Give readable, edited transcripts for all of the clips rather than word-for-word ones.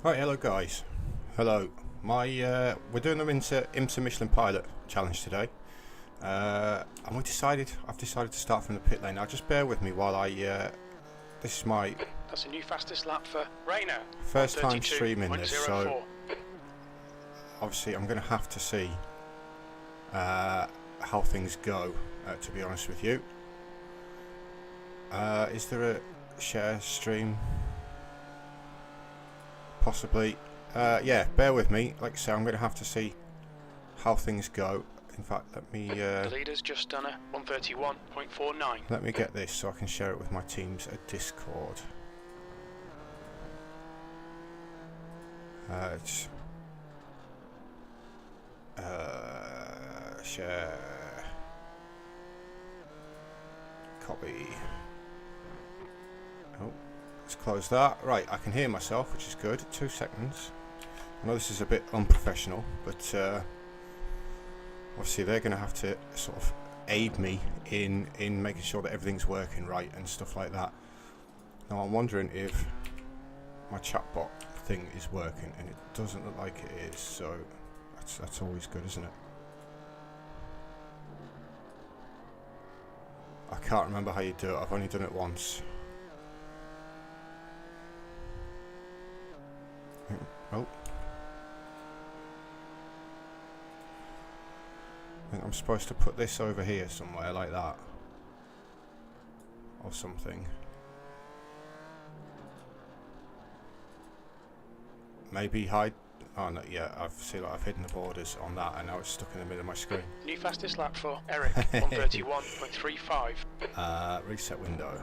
Right, hello guys. Hello. We're doing the IMSA Michelin Pilot Challenge today, and I've decided to start from the pit lane. Now, just bear with me while this is my That's a new fastest lap for Rayner. first time streaming this, so obviously I'm going to have to see how things go. To be honest with you, is there a share stream? Possibly. Yeah, bear with me. Like I say, I'm going to have to see how things go. In fact, let me... the leader's just done a 131.49. Let me get this so I can share it with my teams at Discord. Share. Copy. Oh. Let's close that. Right, I can hear myself, which is good. 2 seconds. I know this is a bit unprofessional, but obviously they're going to have to sort of aid me in making sure that everything's working right and stuff like that. Now I'm wondering if my chatbot thing is working, and it doesn't look like it is, so that's always good, isn't it? I can't remember how you do it. I've only done it once. Oh. I think I'm supposed to put this over here somewhere like that. Or something. Maybe hide... Oh no, yeah, I've hidden the borders on that, and now it's stuck in the middle of my screen. New fastest lap for Eric, 131.35. Reset window.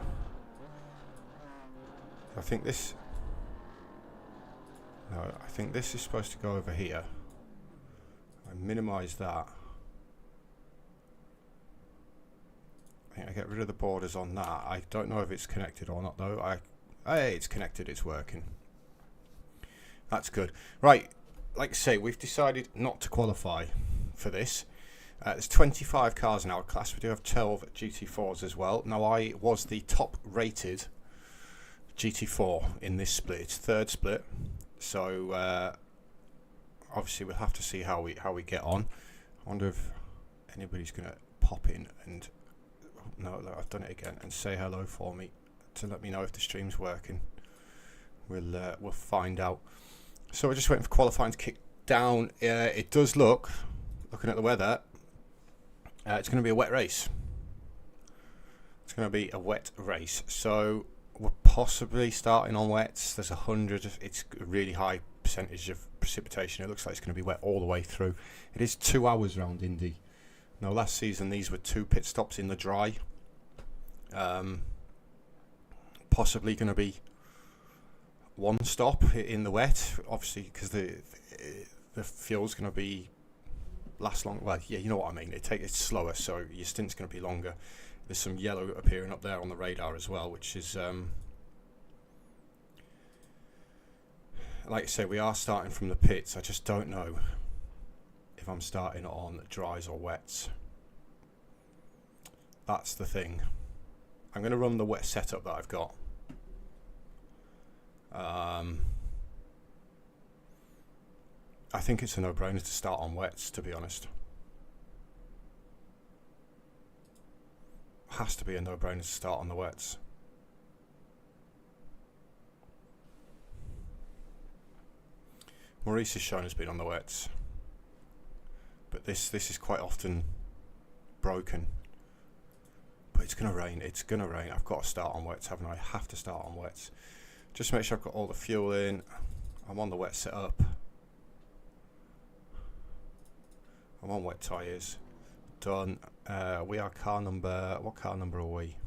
I think this... No, I think this is supposed to go over here. I minimise that. I think I get rid of the borders on that. I don't know if it's connected or not though. Hey, it's connected, it's working. That's good. Right, like I say, we've decided not to qualify for this. There's 25 cars in our class. We do have 12 GT4s as well. Now, I was the top rated GT4 in this split. It's third split. So obviously we'll have to see how we get on. I wonder if anybody's going to pop in and no, I've done it again, and say hello for me to let me know if the stream's working. We'll find out. So we're just waiting for qualifying to kick down. It does looking at the weather, it's going to be a wet race. It's going to be a wet race. So we're possibly starting on wets. There's 100. It's a really high percentage of precipitation. It looks like it's going to be wet all the way through. It is 2 hours round Indy. Now, last season these were 2 pit stops in the dry. Possibly going to be 1 stop in the wet. Obviously, because the fuel's going to be last long. Well, yeah, you know what I mean. It's slower, so your stint's going to be longer. There's some yellow appearing up there on the radar as well, which is, like I say, we are starting from the pits. I just don't know if I'm starting on dries or wets. That's the thing. I'm going to run the wet setup that I've got. I think it's a no-brainer to start on wets, to be honest. Has to be a no-brainer to start on the wets. Maurice has shown has been on the wets, but this is quite often broken. But it's gonna rain. It's gonna rain. I've got to start on wets, haven't I? I have to start on wets. Just make sure I've got all the fuel in. I'm on the wet setup. I'm on wet tyres. Done. We are car number... What car number are we?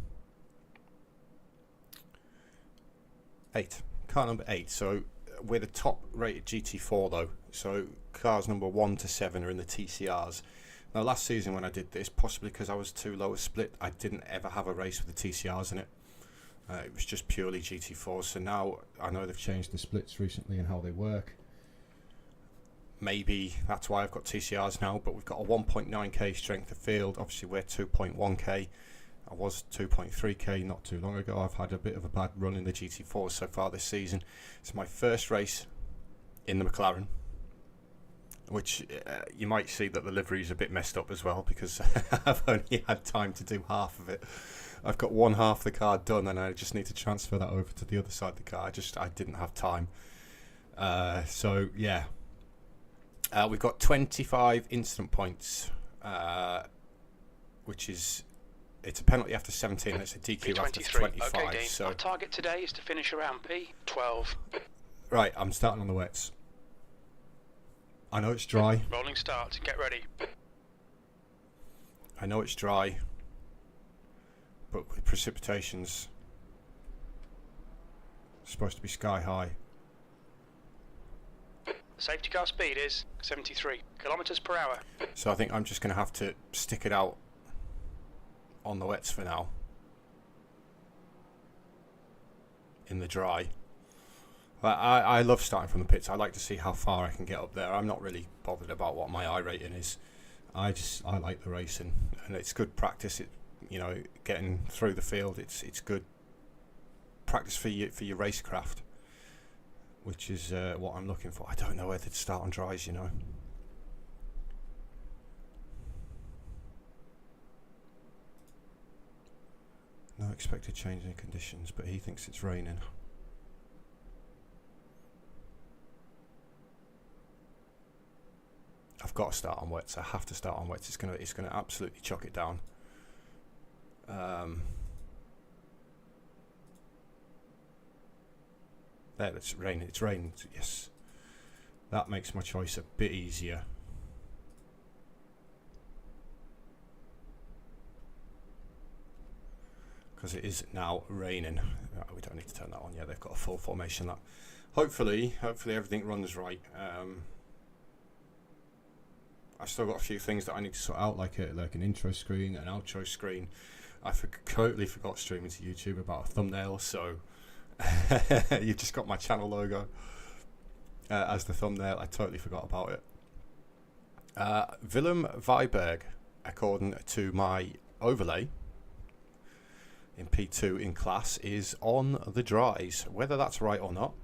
8. Car number 8. So we're the top rated GT4 though. So cars number 1 to 7 are in the TCRs. Now last season when I did this, possibly because I was too low a split, I didn't ever have a race with the TCRs in it. It was just purely GT4s. So now I know they've changed the splits recently and how they work. Maybe that's why I've got TCRs now, but we've got a 1.9k strength of field. Obviously we're 2.1k. I was 2.3k not too long ago. I've had a bit of a bad run in the GT4 so far this season. It's my first race in the McLaren, which you might see that the livery is a bit messed up as well, because I've only had time to do half of it. I've got one half of the car done, and I just need to transfer that over to the other side of the car. I didn't have time. So yeah, we've got 25 incident points, which is, it's a penalty after 17 and it's a DQ after 25. Okay, Dean. So our target today is to finish around P12. right, I'm starting on the wets. I know it's dry. Rolling start. Get ready. I know it's dry, but with precipitation's supposed to be sky high. Safety car speed is 73 kilometers per hour. So I think I'm just going to have to stick it out on the wets for now, in the dry. But I love starting from the pits. I like to see how far I can get up there. I'm not really bothered about what my I rating is. I like the racing, and it's good practice. Getting through the field, it's good practice for your racecraft, which is what I'm looking for. I don't know whether to start on dries, No expected change in conditions, but he thinks it's raining. I've got to start on wets. I have to start on wets. It's gonna absolutely chuck it down. There, it's raining. It's raining. Yes, that makes my choice a bit easier. Because it is now raining. We don't need to turn that on. Yeah, they've got a full formation. That hopefully everything runs right. I've still got a few things that I need to sort out, like an intro screen, an outro screen. I totally forgot streaming to YouTube about a thumbnail, so you've just got my channel logo as the thumbnail. I totally forgot about it. Willem Viberg, according to my overlay in P2 in class, is on the dries. Whether that's right or not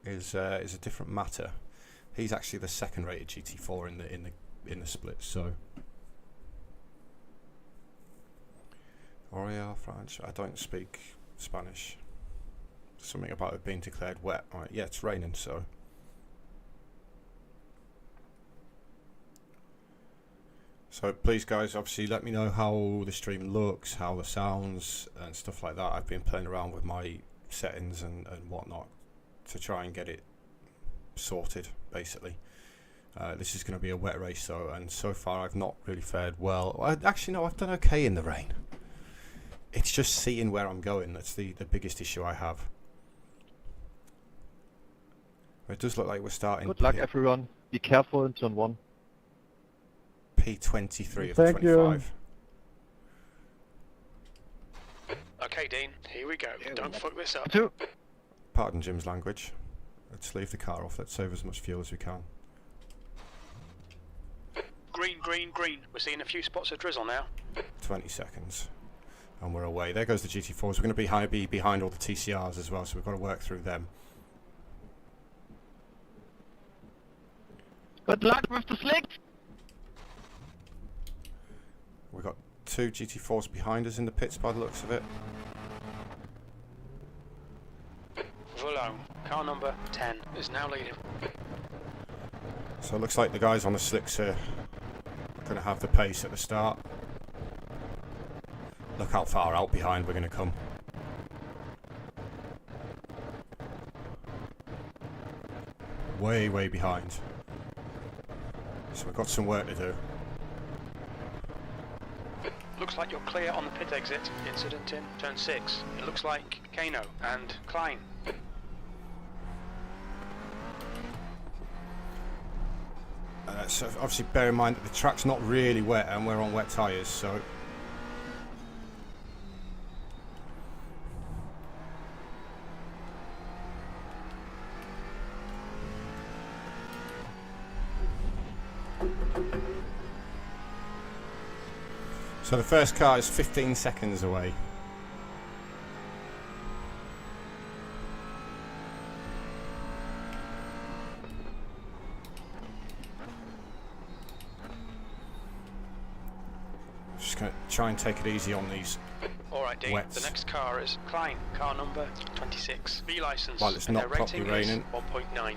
is a different matter. He's actually the second rated GT4 in the split. So Aurea French. I don't speak Spanish. Something about it being declared wet. Right, yeah, it's raining, so. So please, guys, obviously let me know how the stream looks, how the sounds and stuff like that. I've been playing around with my settings and whatnot to try and get it sorted, basically. This is going to be a wet race, though, and so far I've not really fared well. Actually, no, I've done okay in the rain. It's just seeing where I'm going. That's the biggest issue I have. It does look like we're starting. Good luck, everyone. Be careful in turn 1. P23 of 25. Okay, Dean, here we go. Don't fuck this up. Pardon Jim's language. Let's leave the car off. Let's save as much fuel as we can. Green, green, green. We're seeing a few spots of drizzle now. 20 seconds. And we're away. There goes the GT4s. We're going to be behind all the TCRs as well, so we've got to work through them. Good luck with the slicks! We've got 2 GT4s behind us in the pits by the looks of it. Voulon, car number 10, is now leading. So it looks like the guys on the slicks are going to have the pace at the start. Look how far out behind we're going to come. Way, way behind. So we've got some work to do. Looks like you're clear on the pit exit. Incident in turn 6. It looks like Kano and Klein. So obviously bear in mind that the track's not really wet and we're on wet tyres, so the first car is 15 seconds away. try and take it easy on these. Alright, Dean. Wets. The next car is Klein, car number 26. B license. While it's and not their properly rating raining. is 1.9.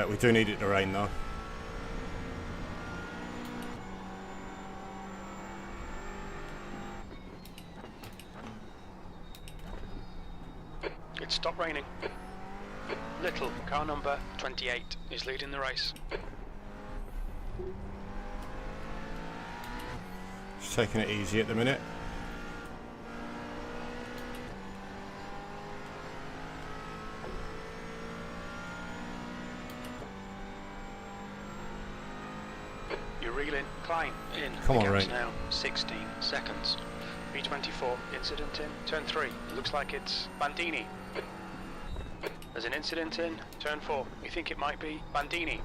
We do need it to rain though. It stopped raining. Little, car number 28, is leading the race. Just taking it easy at the minute. You're reeling. Klein in. Come The on, gap's Ray. now 16 seconds. B24, incident in. Turn 3. It looks like it's Bandini. There's an incident in. Turn 4. You think it might be Bandini.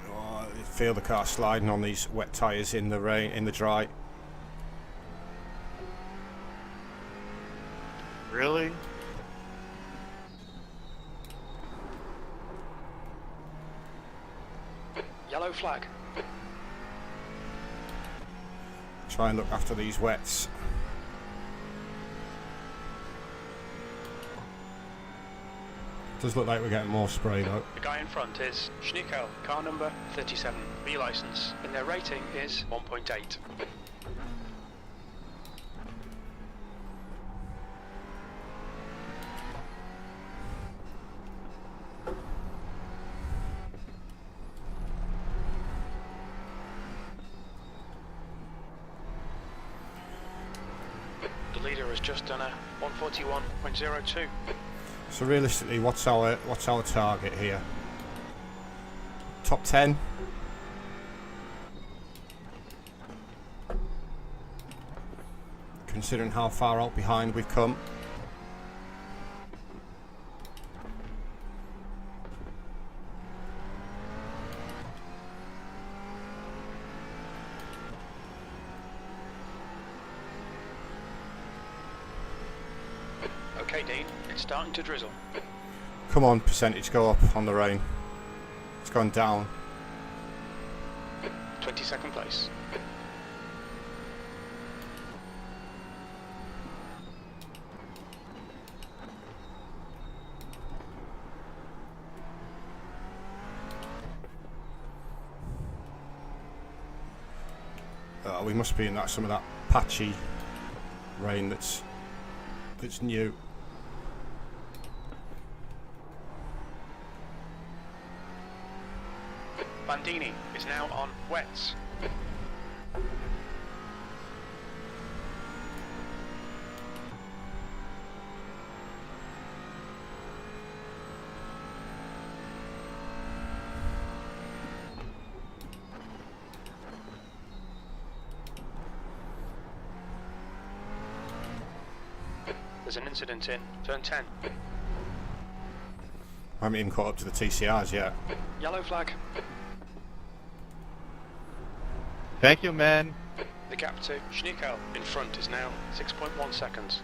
Oh, I feel the car sliding on these wet tyres in the rain, in the dry. Really? Yellow flag. Try and look after these wets. Does look like we're getting more spray though. The guy in front is Schnickel, car number 37, B license, and their rating is 1.8. The leader has just done a 141.02. So realistically, what's our target here? Top 10. Considering how far out behind we've come. Okay, Dean, it's starting to drizzle. Come on, percentage go up on the rain. It's gone down. 22nd place. We must be in some of that patchy rain that's new. Bandini is now on wets. There's an incident in turn 10. I haven't even caught up to the TCRs yet. Yellow flag. Thank you, man. The gap to Schnickel in front is now 6.1 seconds.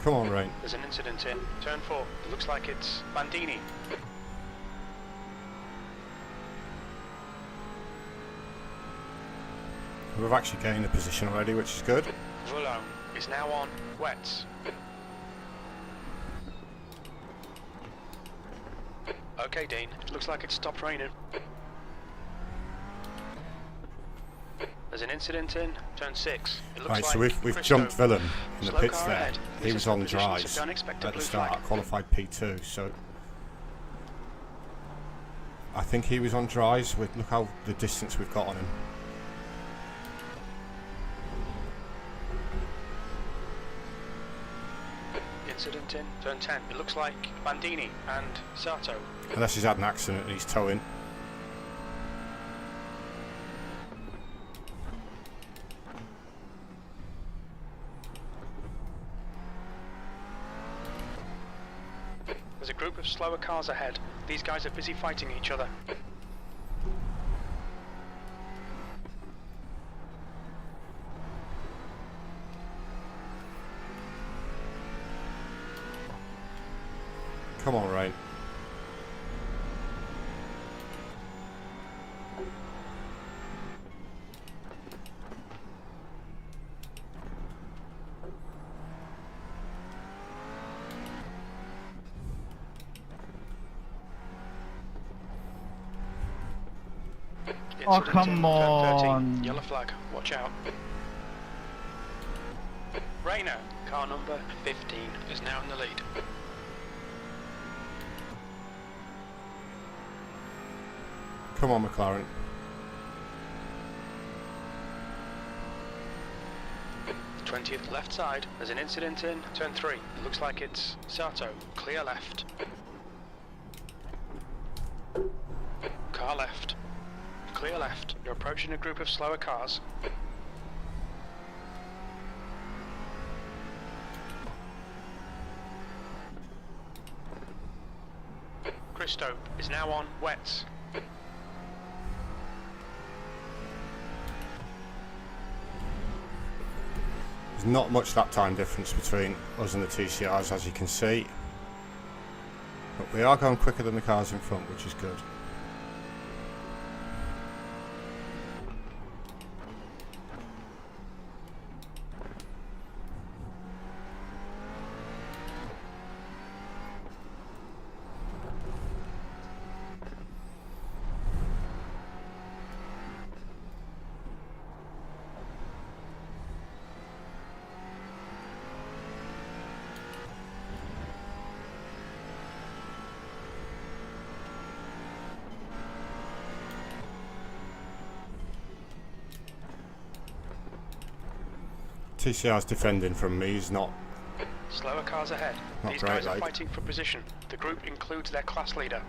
Come on, rain. There's an incident in turn 4. It looks like it's Bandini. We've actually gained the position already, which is good. Voulon is now on wets. Okay, Dean. It looks like it's stopped raining. There's an incident in turn 6. It looks Right, like so we've Christo. jumped Villain in the Slow pits car there. ahead. He was on Positions dries of the unexpected at the blue start, flag. qualified P2. So I think he was on dries. Look how the distance we've got on him. Incident in turn 10. It looks like Bandini and Sato. Unless he's had an accident and he's towing. There's a group of slower cars ahead. These guys are busy fighting each other. Come on, Rain. Oh, Incident come in turn on. 13. Yellow flag. Watch out. Rayner, car number 15, is now in the lead. Come on, McLaren. The 20th left side. There's an incident in turn 3. It looks like it's Sato. Clear left. Car left. Clear left. You're approaching a group of slower cars. Christo is now on wets. There's not much that time difference between us and the TCRs, as you can see. But we are going quicker than the cars in front, which is good. TCR's defending from me, he's not Slower cars ahead. Not These great, guys are like. fighting for position. The group includes their class leader.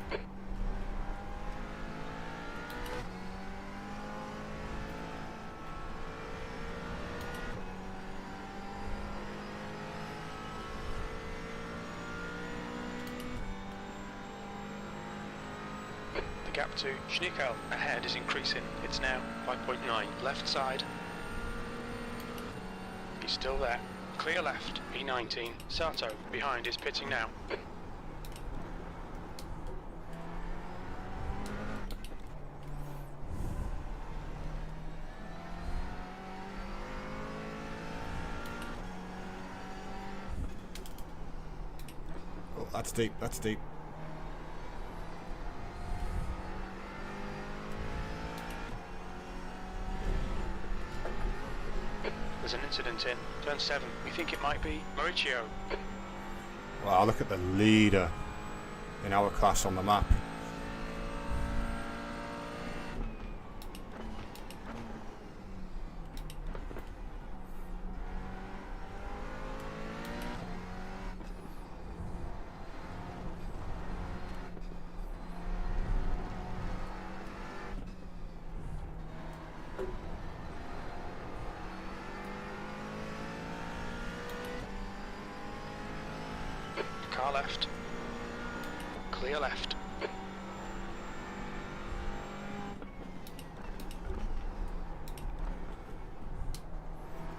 The gap to Schnickel ahead is increasing. It's now 5.9. Left side. He's still there. Clear left, E19. Sato behind is pitting now. Oh, that's deep, that's deep. There's an incident in turn 7. We think it might be Mauricio. Wow, look at the leader in our class on the map. Car left. Clear left.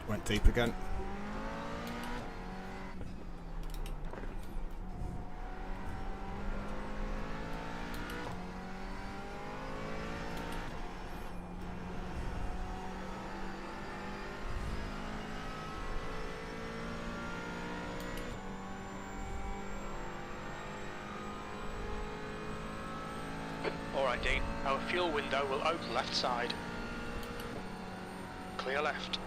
Went deep again. Alright, Dean. Our fuel window will open left side. Clear left.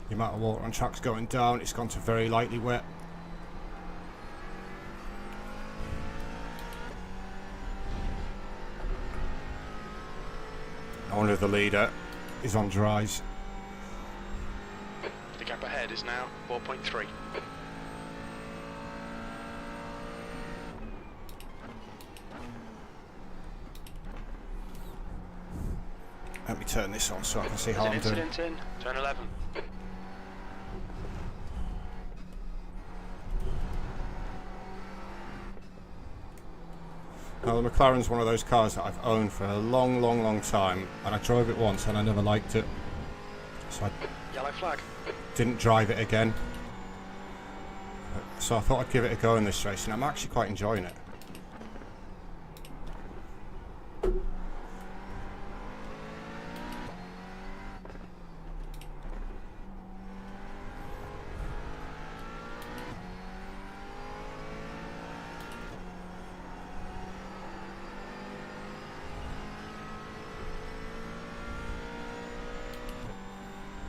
The amount of water on track's going down, it's gone to very lightly wet. I wonder if the leader is on dries. The gap ahead is now 4.3. Let me turn this on so I can see There's how an I'm doing. incident in, turn 11. Now the McLaren's one of those cars that I've owned for a long time, and I drove it once and I never liked it, so I Yellow flag. didn't drive it again. So I thought I'd give it a go in this race, and I'm actually quite enjoying it.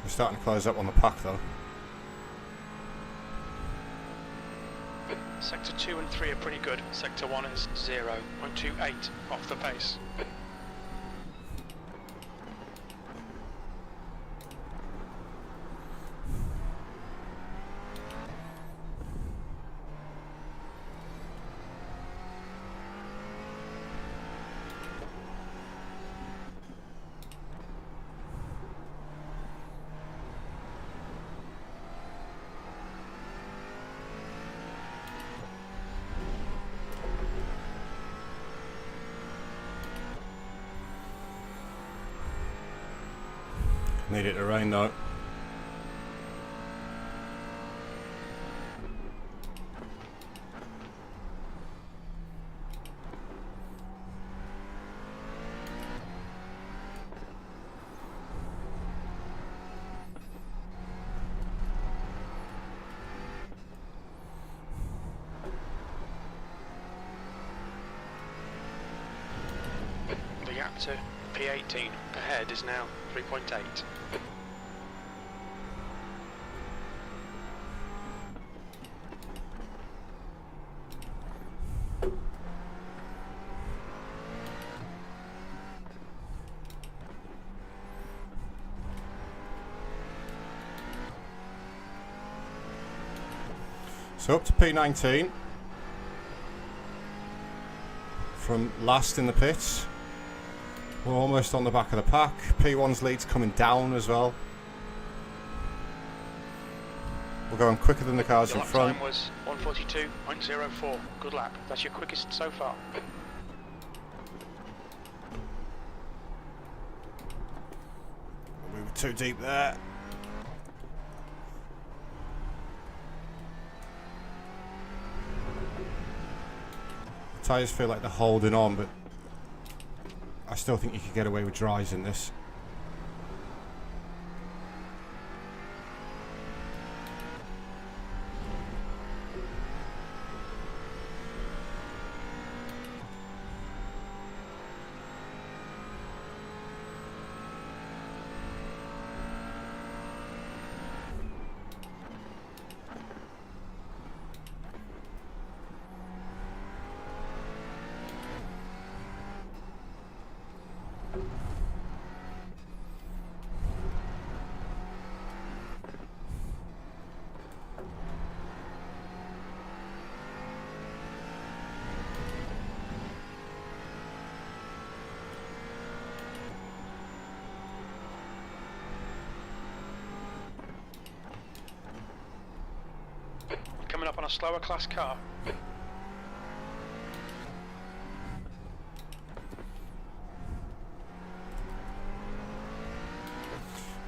We're starting to close up on the pack though. Sector 2 and 3 are pretty good. Sector 1 is 0.28 off the pace. Need it to rain though. The gap to P18 ahead is now 3.8. So up to P19 from last in the pits. We're almost on the back of the pack. P1's lead's coming down as well. We're going quicker than the cars Your in lap front. time was 1:42.04. Good lap. That's your quickest so far. We were too deep there. The tyres feel like they're holding on, but I still think you could get away with dries in this. Coming up on a slower class car.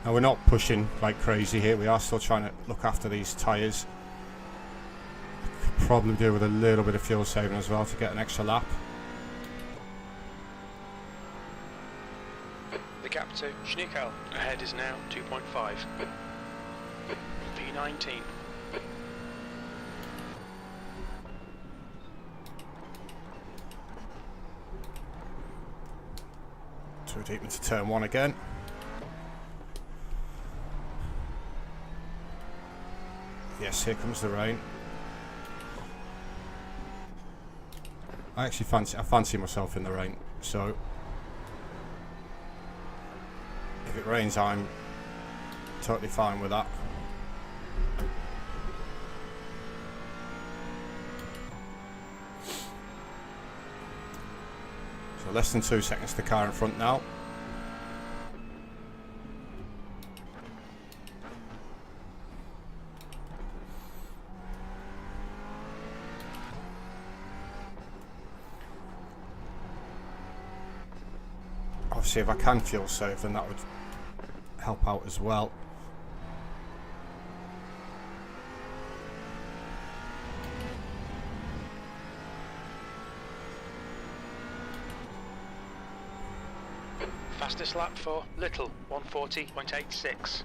Now we're not pushing like crazy here. We are still trying to look after these tyres. Could probably do with a little bit of fuel saving as well to get an extra lap. The gap to Schnickel ahead is now 2.5. P19. Too deep into turn one again. Yes, here comes the rain. I fancy myself in the rain, so if it rains I'm totally fine with that. So less than 2 seconds to the car in front now. Obviously, if I can fuel save, then that would help out as well. Fastest lap for Little, 140.86.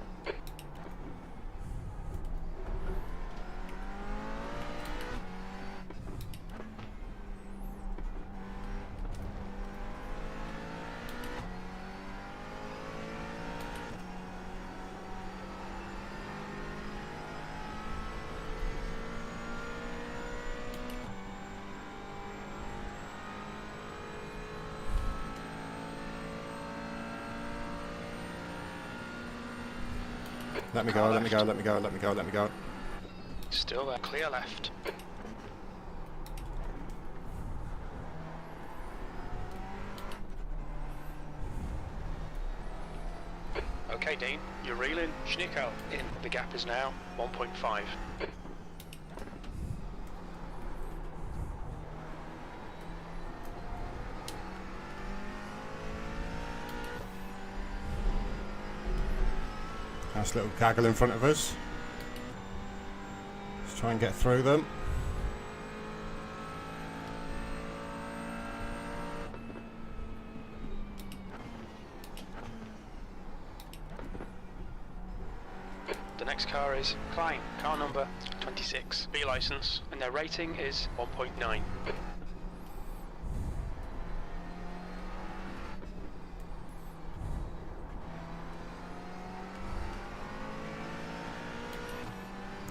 Let me go, let me go, let me go, let me go, let me go. Still there, clear left. Okay, Dean, you're reeling. Schnickel in. The gap is now 1.5. Nice little gaggle in front of us. Let's try and get through them. The next car is Klein, car number 26, B license, and their rating is 1.9.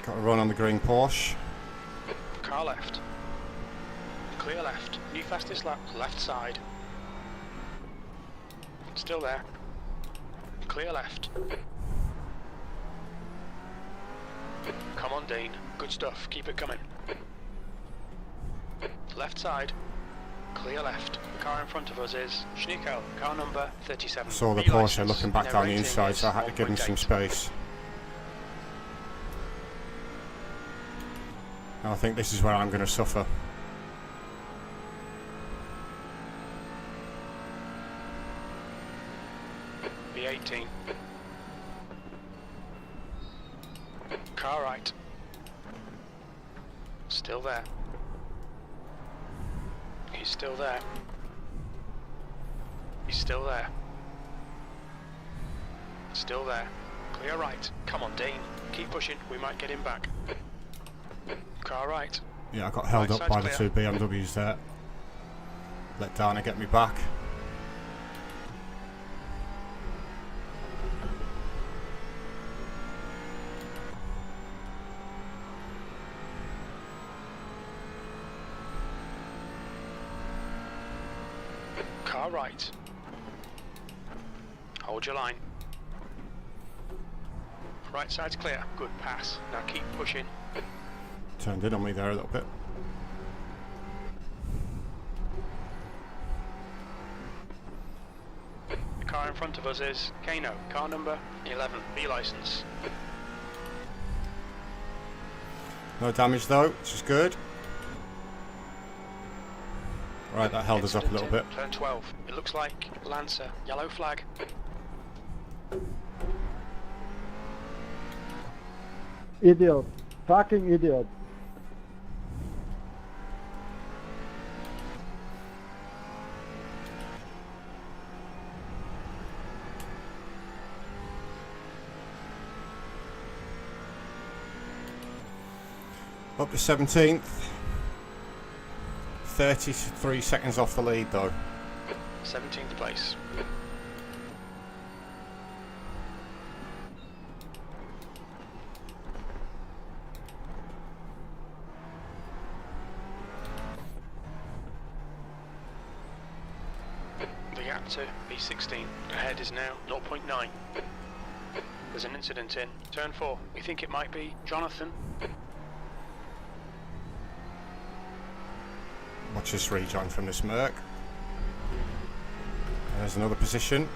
Got a run on the green Porsche. Car left. Clear left. New fastest lap, left side. Still there. Clear left. Come on, Dean. Good stuff. Keep it coming. Left side. Clear left. The car in front of us is Schnickel, car number 37. Saw the B Porsche license, looking back and down their the rating inside, so I had to is give him some 1.8. space. I think this is where I'm going to suffer. B18. Car right. Still there. He's still there. He's still there. Still there. Clear right. Come on, Dean. Keep pushing. We might get him back. Car right. Yeah, I got held Right up by the side's two BMWs there. Let Dana get me back. Car right. Hold your line. Right side's clear. Good pass. Now keep pushing. Turned in on me there a little bit. The car in front of us is Kano, car number 11, B license. No damage though, which is good. Right, that held us up a little bit. Turn 12. It looks like Lancer. Yellow flag. Idiot. Fucking idiot. Up to 17th. 33 seconds off the lead though. 17th place. The gap to B16 ahead is now 0.9. There's an incident in turn 4. We think it might be Jonathan. Watch us rejoin from this Merc. There's another position.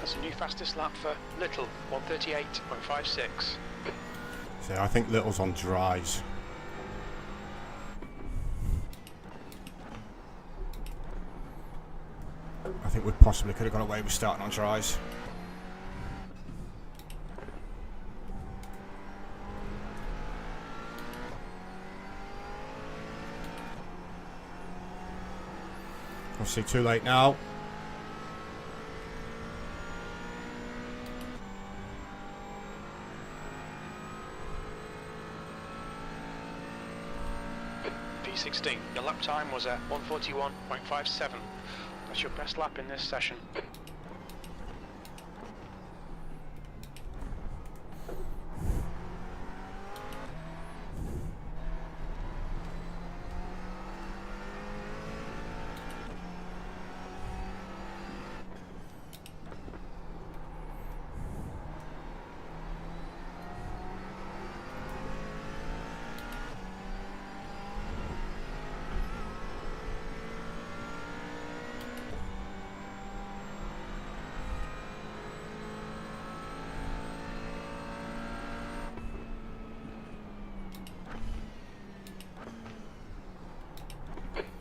That's a new fastest lap for Little, 138.56. So I think Little's on dries. I think we possibly could have got away with starting on dries. Obviously too late now. P16, your lap time was at 141.57. That's your best lap in this session.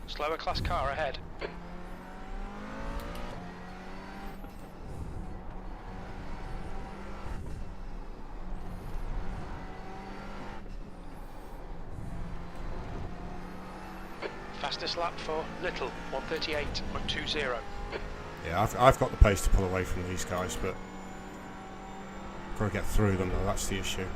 Slower class car ahead. Fastest lap for Little, 138.20. Yeah, I've got the pace to pull away from these guys, but got to get through them though, that's the issue.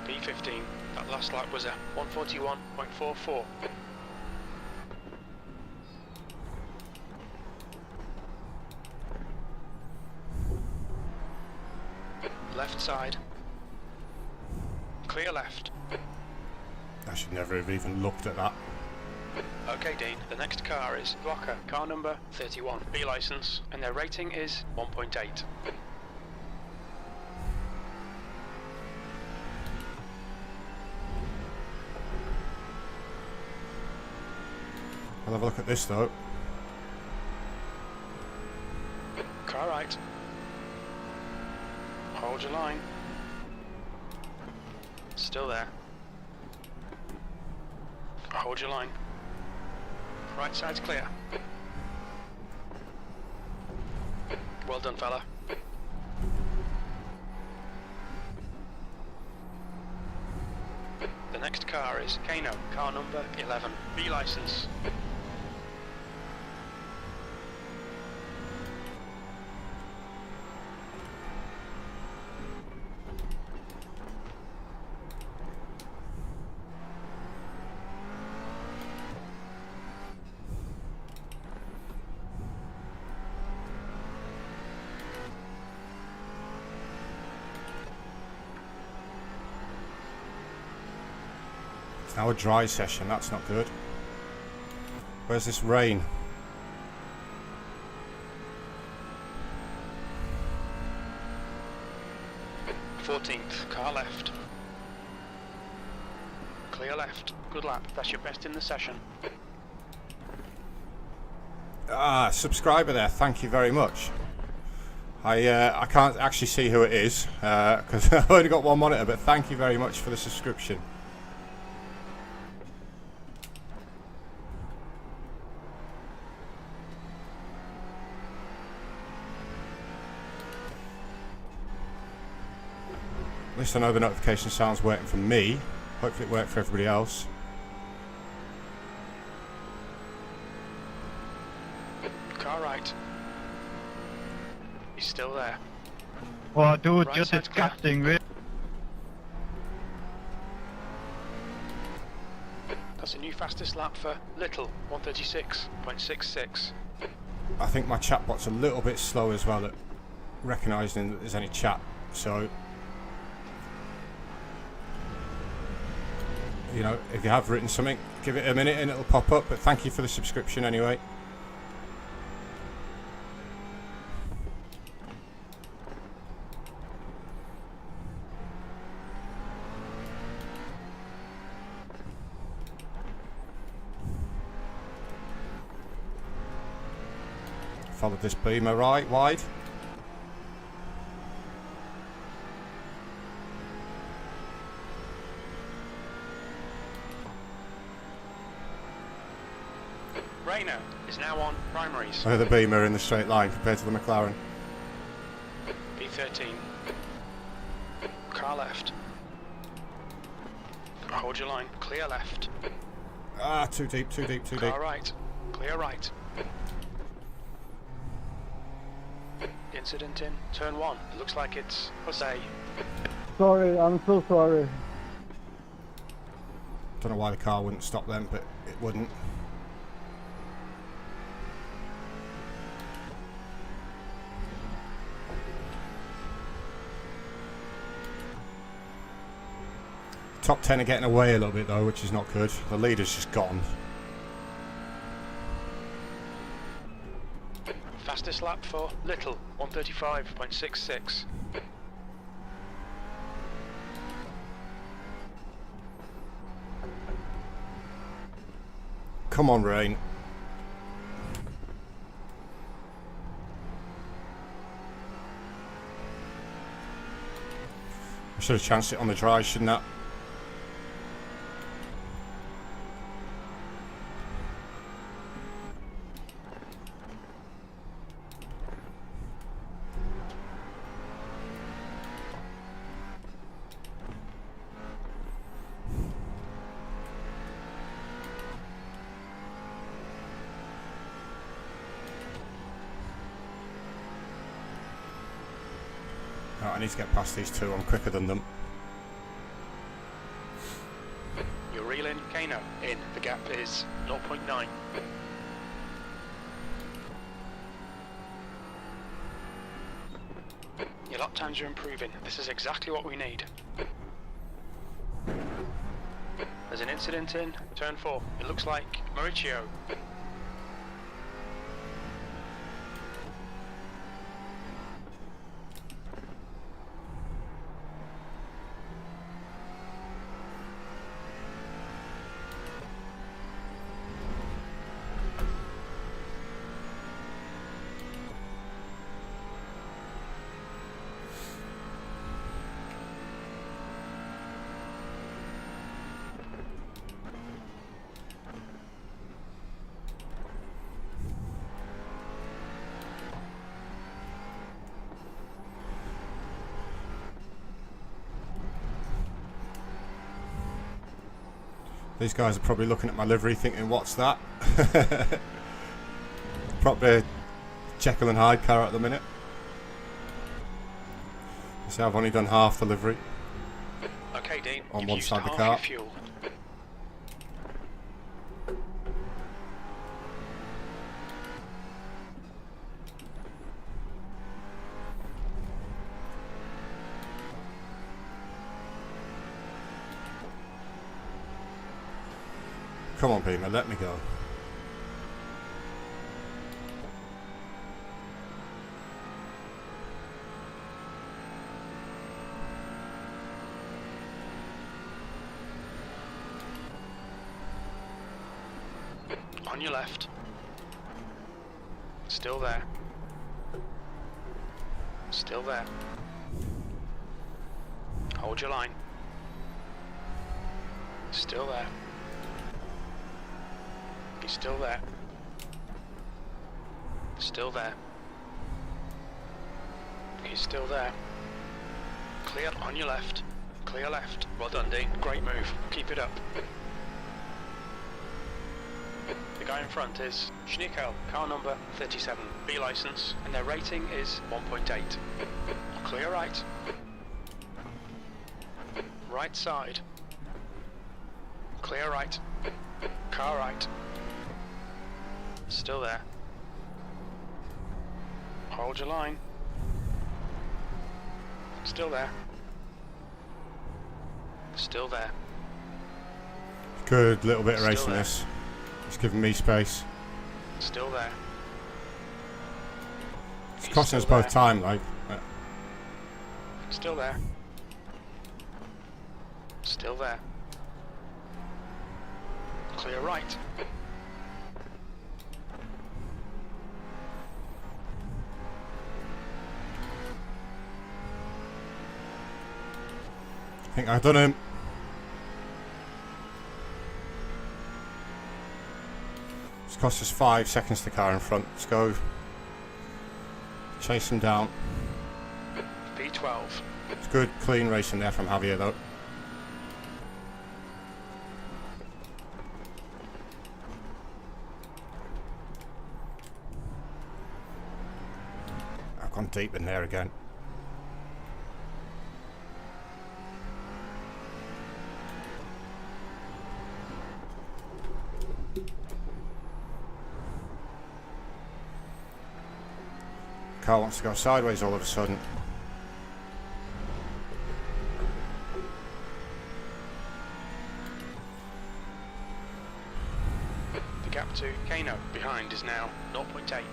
P15, that last lap was a 141.44. Left side. Clear left. I should never have even looked at that. Okay, Dean, the next car is Blocker, car number 31, B license, and their rating is 1.8. I'll have a look at this though. Car right. Hold your line. Still there. Hold your line. Right side's clear. Well done, fella. The next car is Kano, car number 11, B license. It's now a dry session, that's not good. Where's this rain? .14th, car left. Clear left. Good lap. That's your best in the session. Ah, subscriber there, thank you very much. I can't actually see who it is because I've only got one monitor, but thank you very much for the subscription. At least I know the notification sound's working for me. Hopefully it worked for everybody else. Car right. He's still there. Oh, dude, Right you're side's clear. disgusting, really. That's a new fastest lap for Little, 136.66. I think my chatbot's a little bit slow as well. recognising that there's any chat, so you know, if you have written something, give it a minute and it'll pop up. But thank you for the subscription anyway. Followed this beamer right wide. Rayner is now on primaries. The beamer in the straight line compared to the McLaren. B13. Car left. Hold your line. Clear left. Ah, too deep, too deep, too deep. Car right. Clear right. Incident in turn 1. It looks like it's Jose. Sorry, I'm so sorry. Don't know why the car wouldn't stop then, but it wouldn't. Top 10 are getting away a little bit though, which is not good. The leader's just gone. Fastest lap for Little, 135.66. Come on, Rain. I should have chanced it on the dry, shouldn't I? Right, I need to get past these two. I'm quicker than them. You're reeling Kano in. The gap is 0.9. Your lap times are improving. This is exactly what we need. There's an incident in turn 4. It looks like Mauricio. These guys are probably looking at my livery thinking, what's that? Probably a Jekyll and Hyde car at the minute. So I've only done half the livery. Okay, Dean. On you've one used side of the half car. your fuel. Come on, Beamer, let me go. On your left. Still there. Still there. Hold your line. Still there. He's still there. Still there. He's still there. Clear on your left. Clear left. Well done, Dean. Great move. Keep it up. The guy in front is Schnickel, car number 37, B license, and their rating is 1.8. Clear right. Right side. Clear right. Car right. Still there. Hold your line. Still there. Still there. Good little bit of Still racing there. this. It's giving me space. Still there. It's He's costing us still both there. time, like. Still there. Still there. Clear right. I think I've done him. It's cost us 5 seconds to the car in front. Let's go. Chase him down. P12. It's good, clean racing there from Javier, though. I've gone deep in there again. Car wants to go sideways all of a sudden. The gap to Kano behind is now 0.8.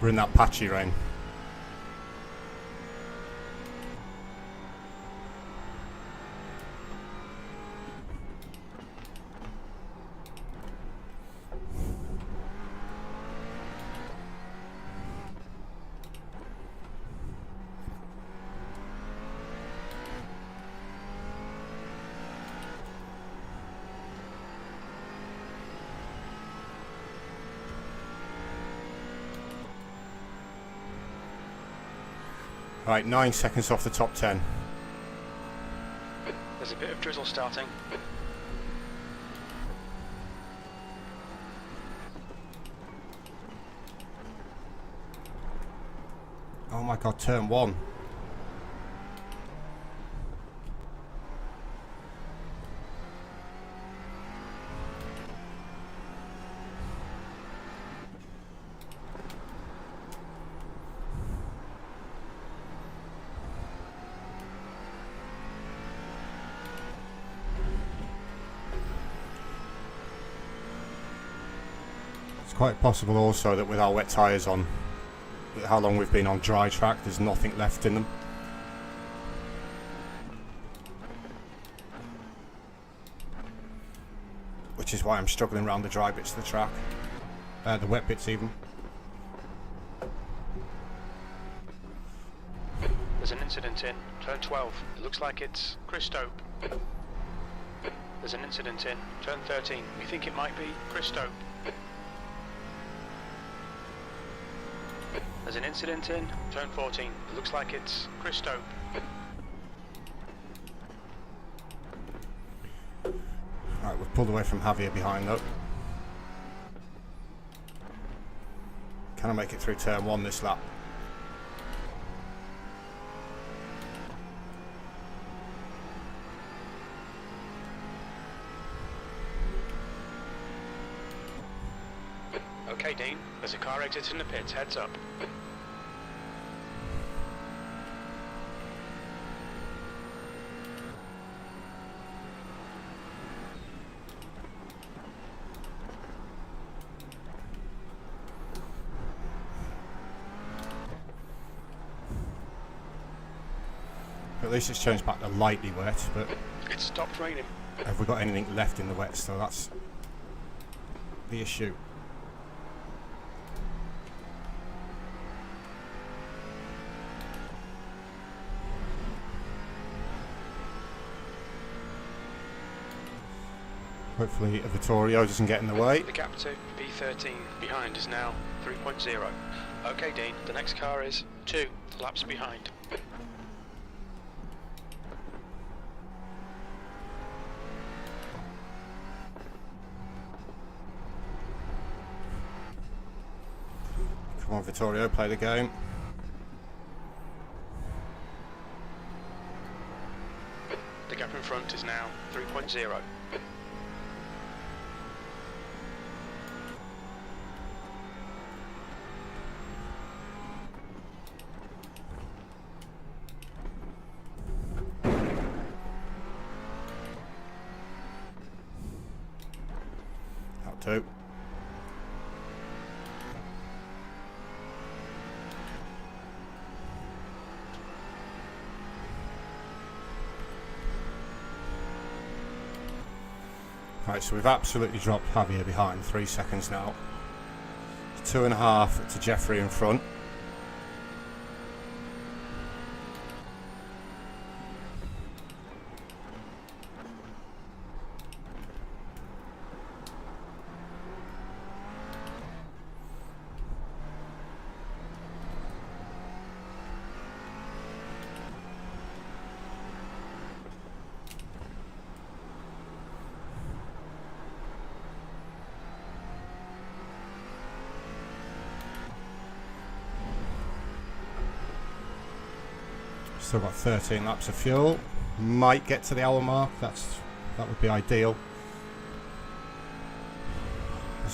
We're in that patchy rain. Right, 9 seconds off the top 10. There's a bit of drizzle starting. Oh my god, turn 1. It's quite possible also that with our wet tyres on, with how long we've been on dry track, there's nothing left in them. Which is why I'm struggling around the dry bits of the track. The wet bits even. There's an incident in turn 12. It looks like it's Chris Stope. There's an incident in turn 13. We think it might be Chris Stope. There's an incident in turn 14. It looks like it's Chris Stope. Right, we've pulled away from Javier behind though. Can I make it through turn 1 this lap? Okay, Dean. There's a car exiting the pits. Heads up. At least it's changed back to lightly wet, but It stopped raining. have we got anything left in the wet still? That's the issue. Hopefully Vittorio doesn't get in the way. The gap to P13 behind is now 3.0. Okay, Dean. The next car is 2 laps behind. Come on, Vittorio, play the game. The gap in front is now 3.0. Out 2. Right, so we've absolutely dropped Javier behind, 3 seconds now. 2.5 to Jeffrey in front. Still got 13 laps of fuel. Might get to the hour mark. That would be ideal.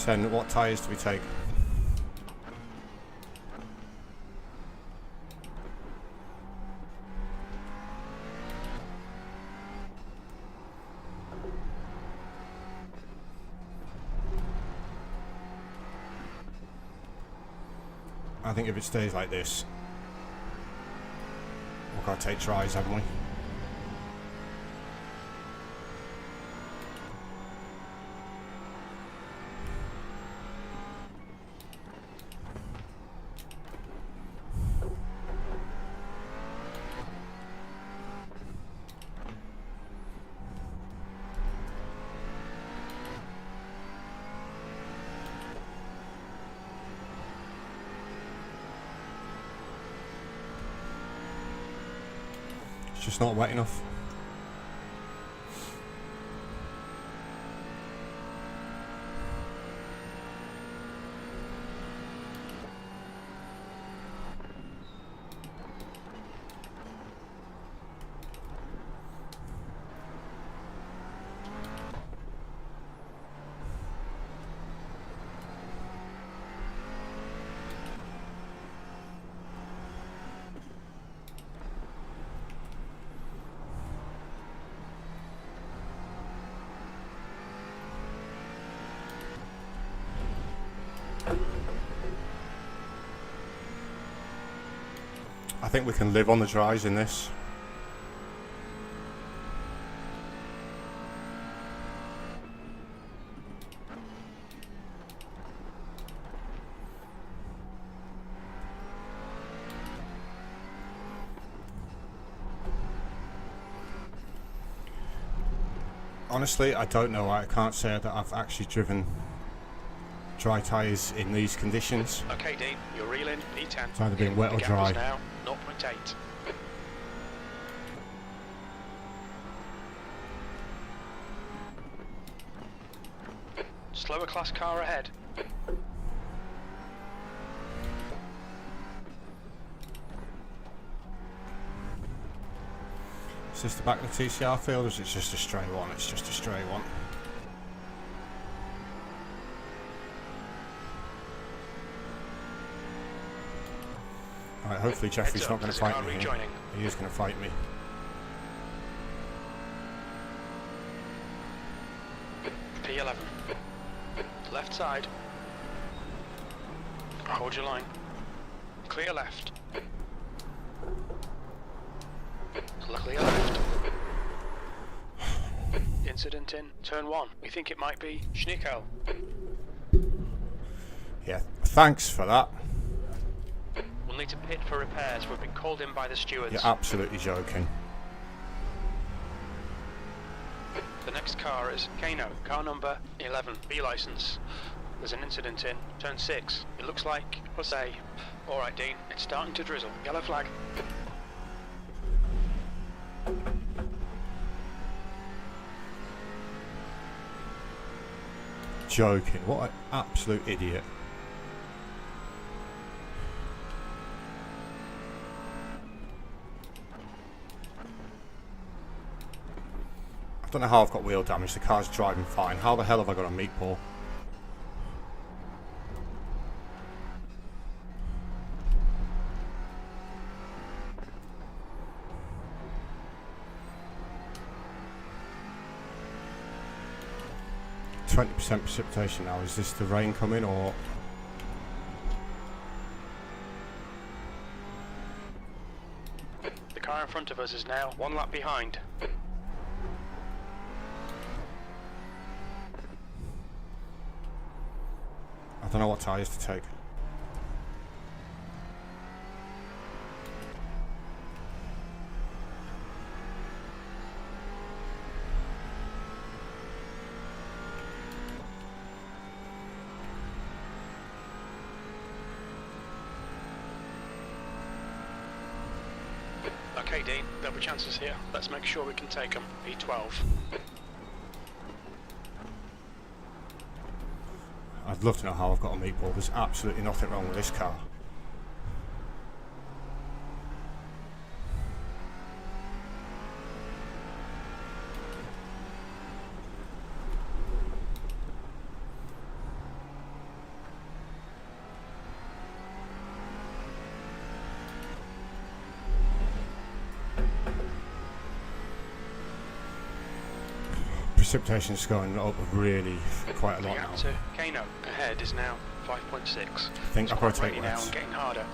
Then what tyres do we take? I think if it stays like this, we've got to take tries, haven't we? It's just not wet enough. I think we can live on the dries in this. Honestly, I don't know. I can't say that I've actually driven dry tyres in these conditions. Okay, Dean, you're reeling. E10. It's either been wet or The gap dry. is now 0.8. Slower class car ahead. Is this the back of the TCR field, or is it just a stray one? It's just a stray one. Alright, hopefully Jeffrey's not going to fight me here. He is going to fight me. P11. Left side. Hold your line. Clear left. Clear left. Incident in turn 1. We think it might be Schnickel. Yeah, thanks for that. We'll need to pit for repairs. We've been called in by the stewards. You're absolutely joking. The next car is Kano, car number 11, B license. There's an incident in turn 6. It looks like Jose. Alright, Dean, it's starting to drizzle. Yellow flag. Joking. What an absolute idiot. don't know how I've got wheel damage. The car's driving fine. How the hell have I got a meatball? %, precipitation now. Is this the rain coming or? The car in front of us is now 1 lap behind. I don't know what tyres to take. Okay, Dean, there'll be chances here. Let's make sure we can take them. E12. I'd love to know how I've got a meatball. There's absolutely nothing wrong with this car. Precipitation's going up really quite a lot now. To Kano ahead is now 5.6. I think I've got to take now less. and getting harder.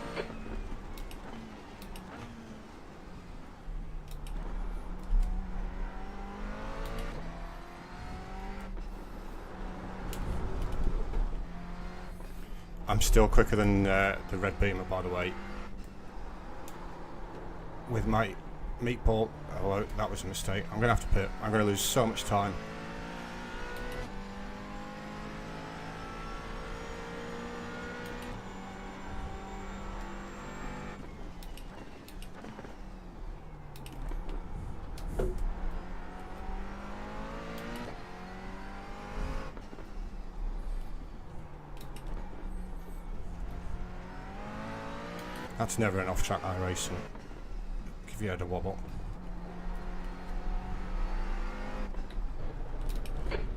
I'm still quicker than the red Beamer, by the way. With my meatball, oh, that was a mistake. I'm going to have to pit. I'm going to lose so much time. That's never an off-track iRacing. Give you a wobble.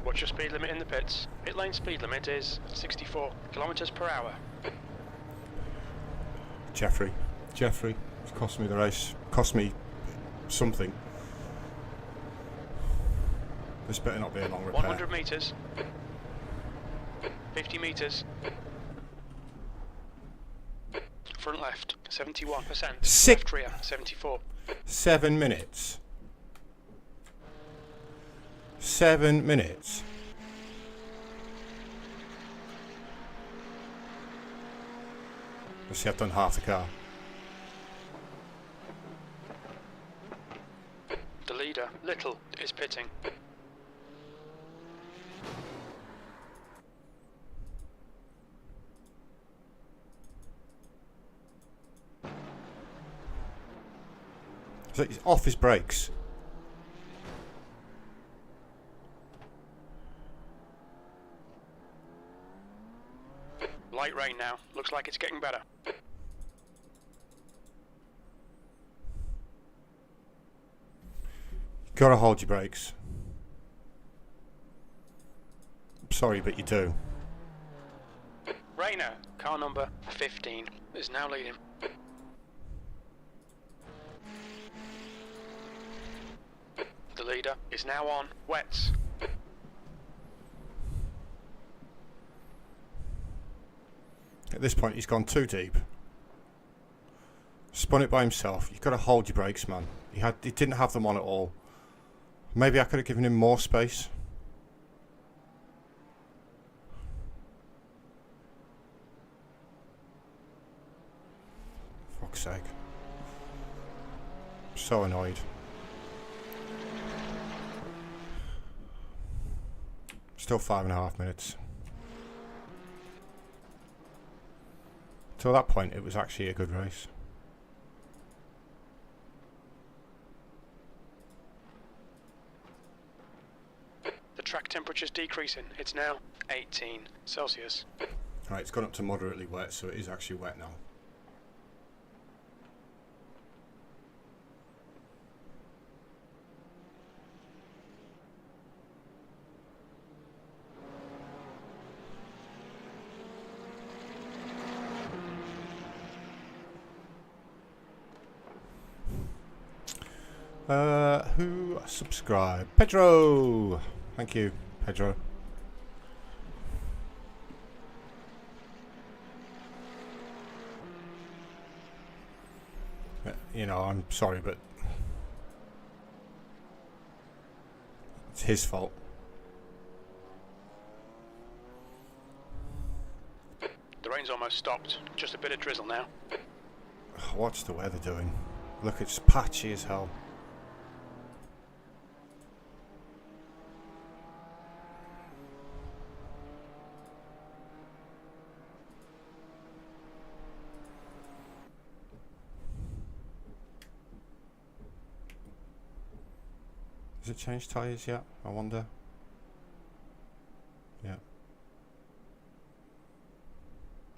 What's your speed limit in the pits? Pit lane speed limit is 64 kilometers per hour. Jeffrey, it's cost me the race. Cost me something. This better not be a long repair. 100 meters. 50 meters. Front left, 71%. Left rear, 74. 7 minutes. 7 minutes. Let's see, I've done half the car. The leader, Little, is pitting. So he's off his brakes. Light rain now. Looks like it's getting better. Gotta hold your brakes. Sorry, but you do. Rayner, car number 15, is now leading. The leader is now on wets. At this point, he's gone too deep. Spun it by himself. You've got to hold your brakes, man. He didn't have them on at all. Maybe I could have given him more space. Fuck's sake. I'm so annoyed. Still 5.5 minutes. Till that point, it was actually a good race. The track temperature's decreasing. It's now 18 Celsius. Right, it's gone up to moderately wet, so it is actually wet now. Who subscribed? Pedro! Thank you, Pedro. You know, I'm sorry, but it's his fault. The rain's almost stopped. Just a bit of drizzle now. What's the weather doing? Look, it's patchy as hell. Has it changed tyres yet? I wonder. Yeah.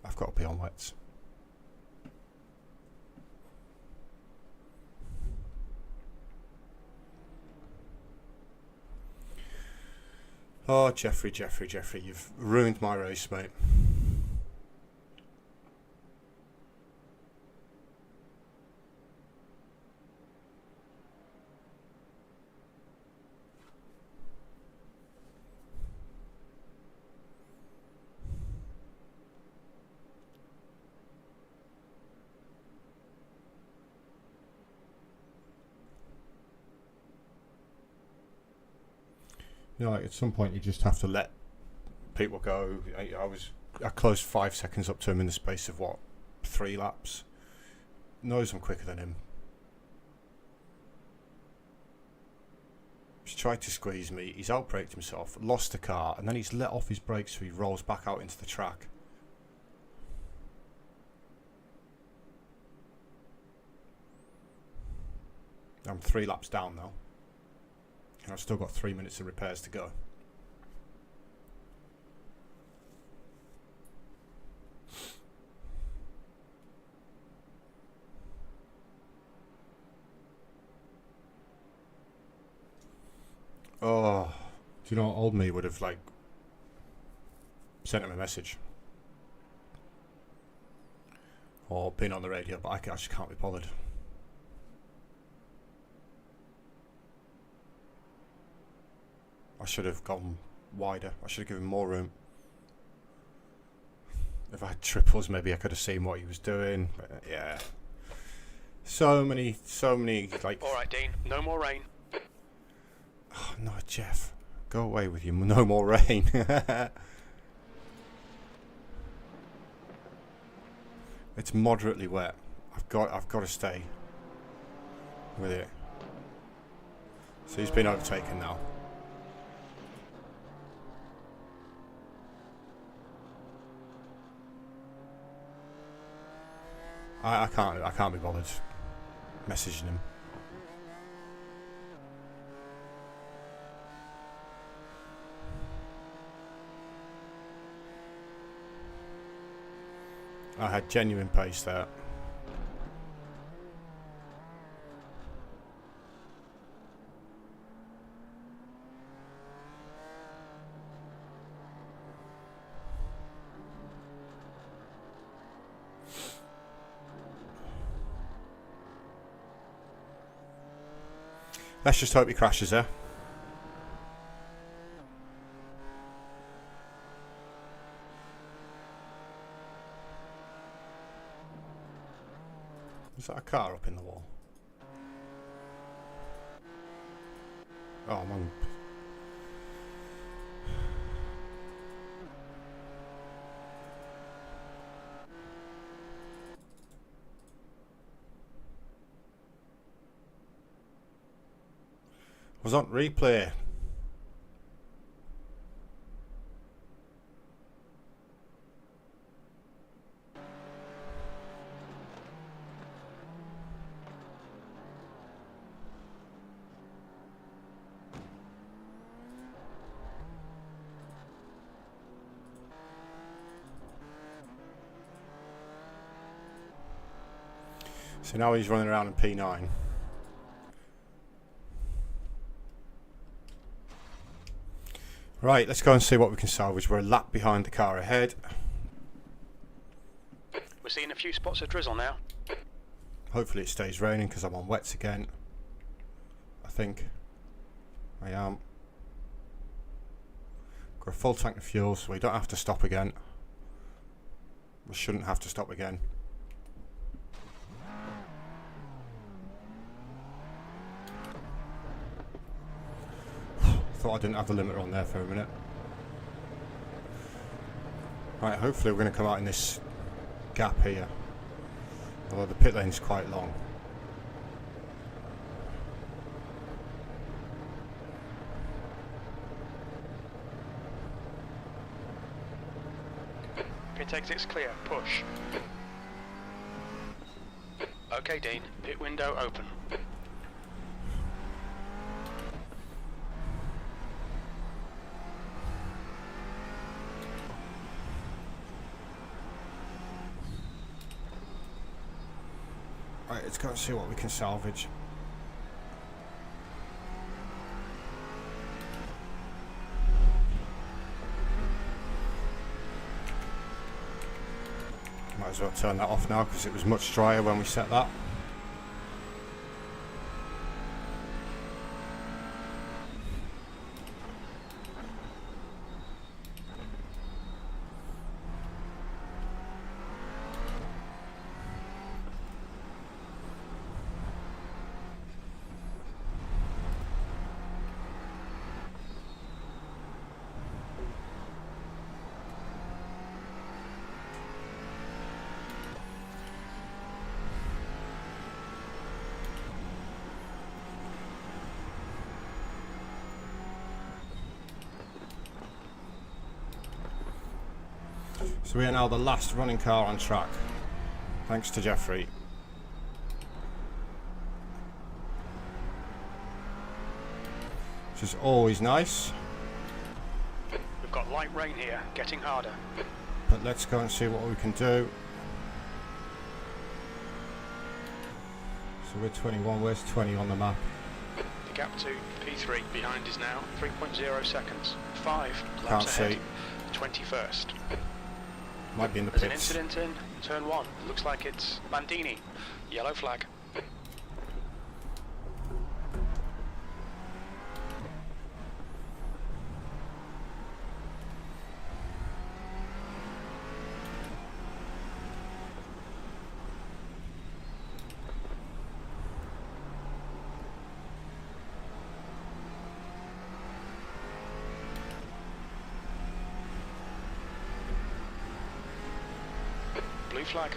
I've got to be on wets. Oh, Jeffrey, you've ruined my race, mate. You know, like at some point you just have to let people go. I closed 5 seconds up to him in the space of what, 3 laps. Knows I'm quicker than him. He's tried to squeeze me. He's outbraked himself, lost the car, and then he's let off his brakes so he rolls back out into the track. I'm 3 laps down now. And I've still got 3 minutes of repairs to go. Oh, do you know what old me would have like sent him a message or been on the radio, but I just can't be bothered. I should have gone wider. I should have given more room. If I had triples, maybe I could have seen what he was doing. But yeah, so many like. All right, Dean. No more rain. Oh no, Jeff, go away with you. No more rain. It's moderately wet. I've got to stay with it. So he's been overtaken now. I can't be bothered messaging him. I had genuine pace there. Let's just hope he crashes there. Is that a car up in the wall? Oh, I'm on. I was on replay. So now he's running around in P9. Right, let's go and see what we can salvage. We're a lap behind the car ahead. We're seeing a few spots of drizzle now. Hopefully it stays raining because I'm on wets again. think. I am. Got a full tank of fuel, so we don't have to stop again. We shouldn't have to stop again. Thought I didn't have the limiter on there for a minute. Right, hopefully we're going to come out in this gap here. Although the pit lane's quite long. Pit exit's clear. Push. Okay, Dean. Pit window open. Right, let's go and see what we can salvage. Might as well turn that off now because it was much drier when we set that. So we are now the last running car on track, thanks to Jeffrey. Which is always nice. We've got light rain here, getting harder. But let's go and see what we can do. So we're 21, where's 20 on the map? The gap to P3 behind is now 3.0 seconds. 5 Can't laps ahead. see. 21st. Might be in the There's an pits. incident in turn 1. Looks like it's Bandini. Yellow flag. Blue flag.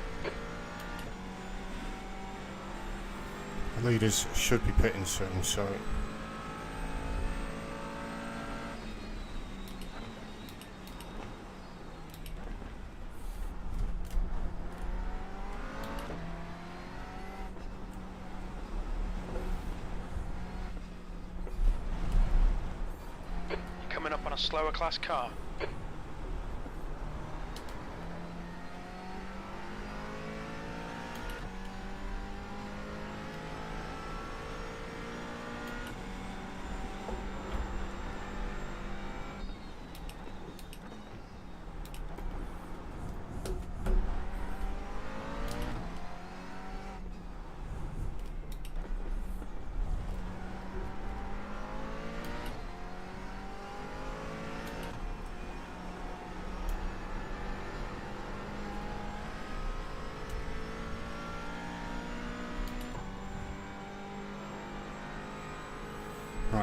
The leaders should be pitting soon, so You're coming up on a slower class car.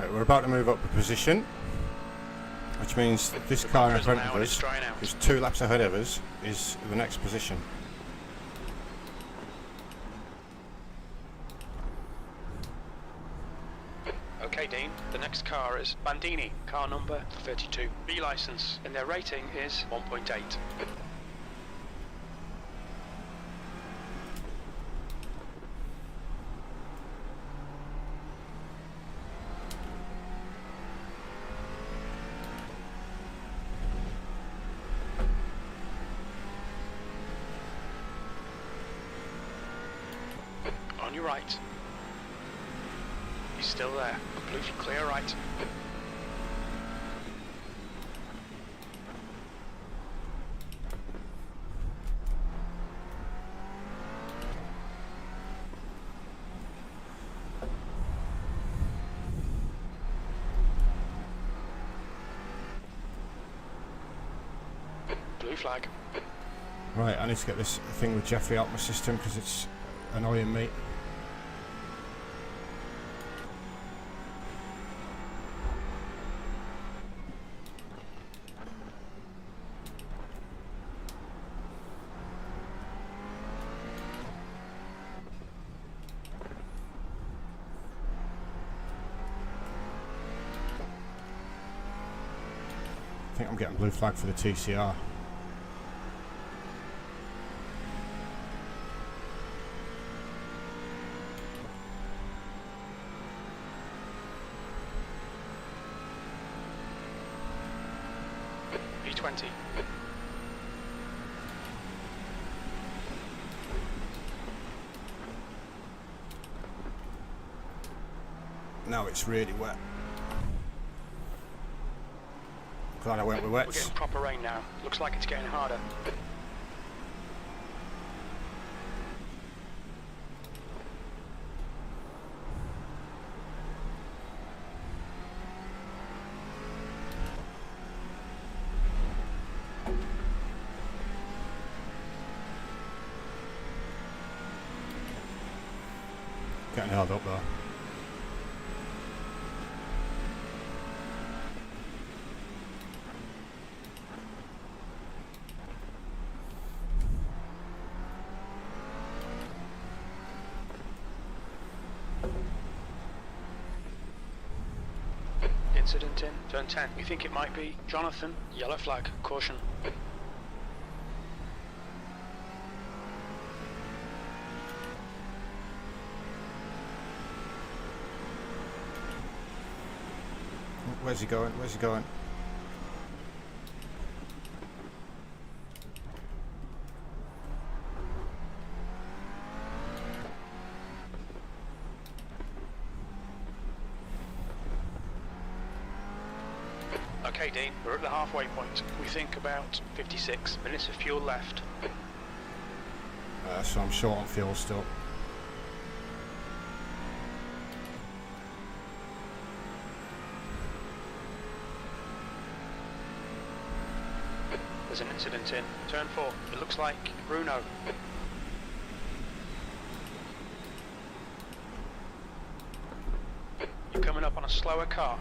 right, we're about to move up a position, which means that this car in front of Now it's us, drying out. who's 2 laps ahead of us, is the next position. Okay, Dean. The next car is Bandini, car number 32. B license, and their rating is 1.8. On your right. He's still there. Blue clear right. Blue flag. Right, I need to get this thing with Jeffrey out of my system because it's annoying me. I think I'm getting blue flag for the TCR. B20. Now it's really wet. Glad I went with We're wets. getting proper rain now. Looks like it's getting harder. Getting held up though. Incident in, turn 10. We think it might be Jonathan. Yellow flag, caution. Where's he going? Where's he going? Okay, Dean, we're at the halfway point. We think about 56 minutes of fuel left. So I'm short on fuel still. There's an incident in, turn 4. It looks like Bruno. You're coming up on a slower car.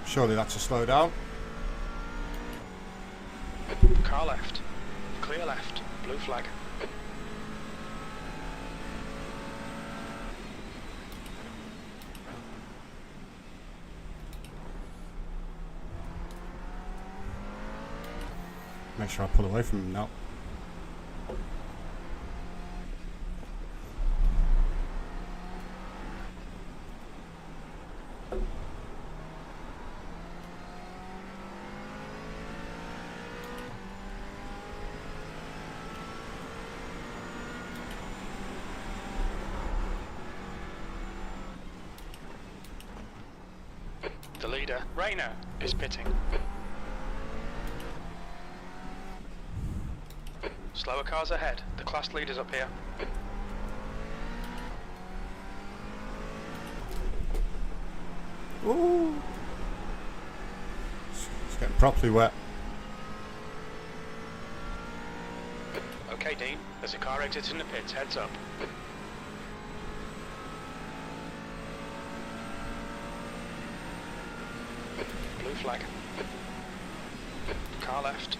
Surely that's a slow down. Car left. Clear left. Blue flag. Make sure I pull away from him now. The leader, Rayner, is pitting. Slower cars ahead. The class leader's up here. Ooh. It's getting properly wet. Okay, Dean. There's a car exiting the pits. Heads up. Blue flag. Car left.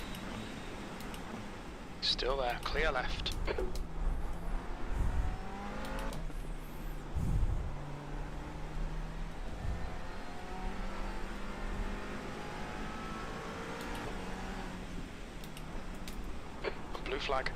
Still there. Clear left. Blue flag.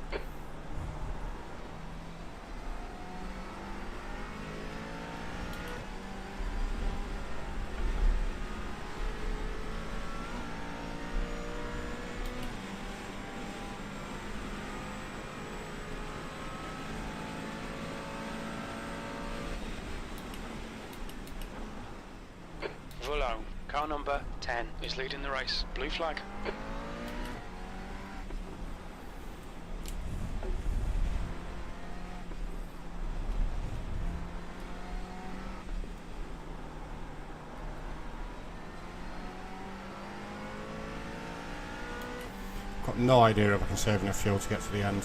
Voulon. Car number 10 is leading the race. Blue flag. Got no idea if I can save enough fuel to get to the end.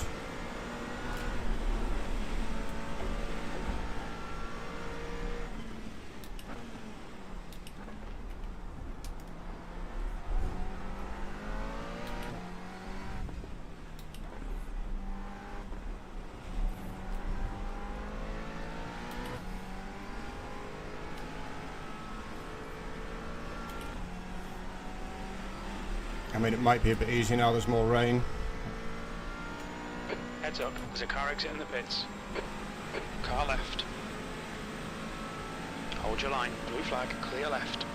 I mean, it might be a bit easier now there's more rain. Heads up, there's a car exiting the pits. Car left. Hold your line. Blue flag, clear left.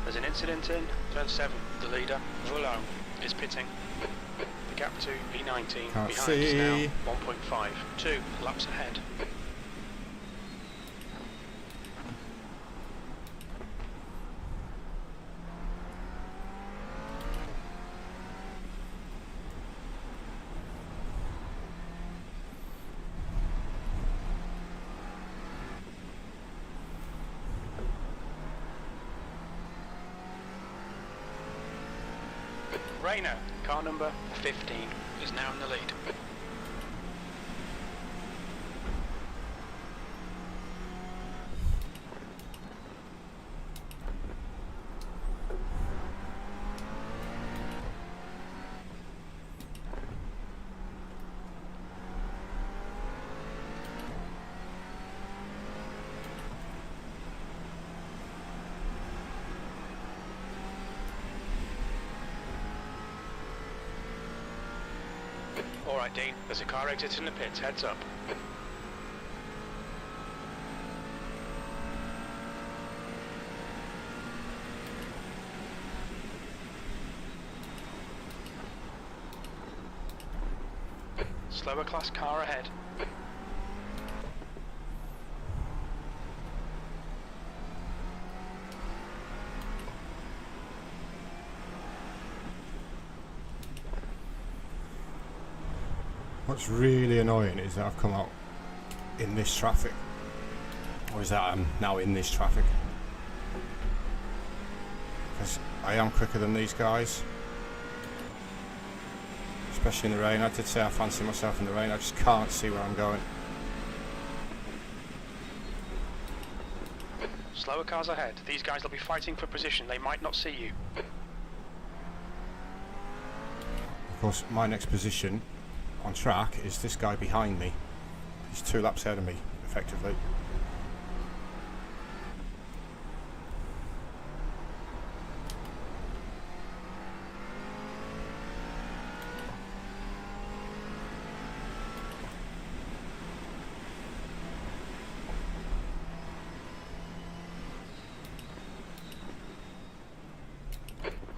There's an incident in turn 7. The leader, Voulon, is pitting. The gap to B19 Can't behind see. is now 1.5. 2 laps ahead. Rayner, car number 15, is now in the lead. Alright Dean, there's a car exiting the pits, heads up. Slower class car ahead. What's really annoying is that I've come out in this traffic. Or is that I'm now in this traffic? Because I am quicker than these guys. Especially in the rain. I did say I fancy myself in the rain. I just can't see where I'm going. Slower cars ahead. These guys will be fighting for position. They might not see you. Of course, my next position on track is this guy behind me. He's 2 laps ahead of me, effectively.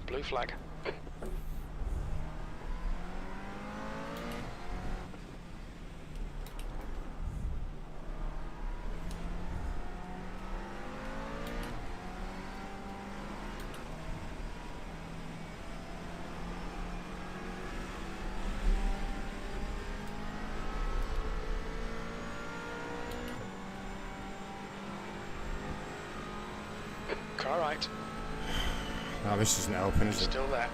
Blue flag. Car right. Now this isn't helping, is it? Still there.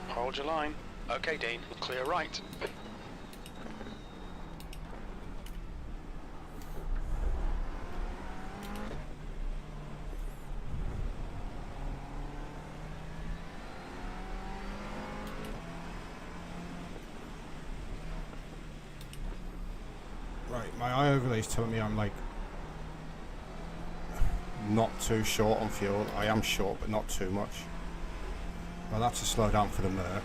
Hold your line. Okay, Dean. Clear right. Right, my eye overlay is telling me I'm like not too short on fuel. I am short, but not too much. Well, that's a slow down for the Merc.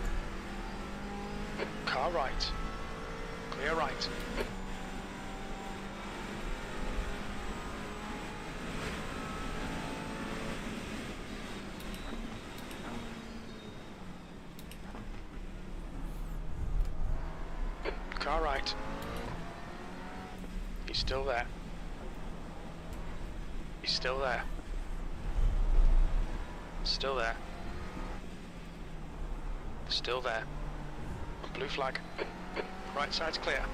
Car right. Clear right. Car right. He's still there. He's still there. Still there. Still there. Blue flag. Right side's clear.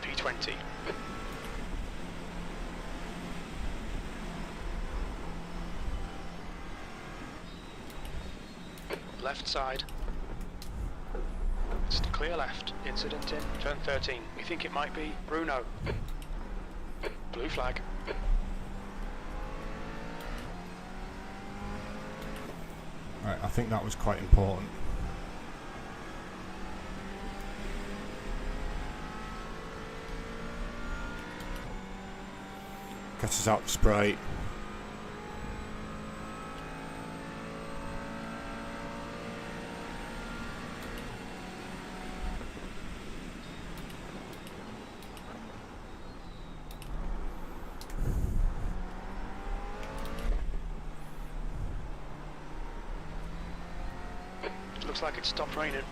P20. Left side. It's the clear left. Incident in. Turn 13. We think it might be Bruno. Blue flag. Right, I think that was quite important. Gets us out the spray. Looks like it stopped raining.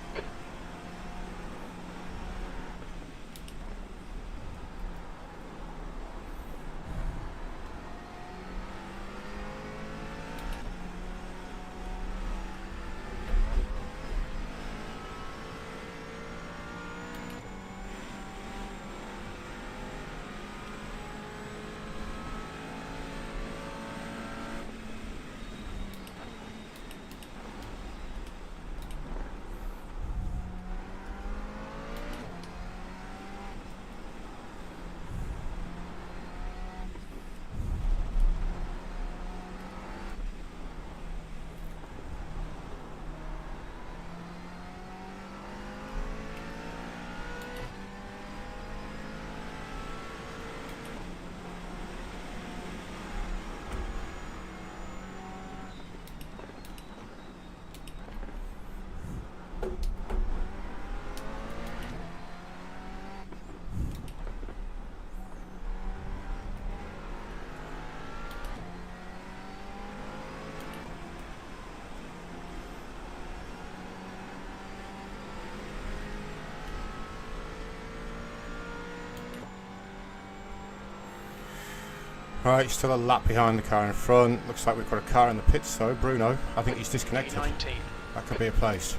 Right, still a lap behind the car in front. Looks like we've got a car in the pits though. Bruno, I think he's disconnected. P19. That could be a place.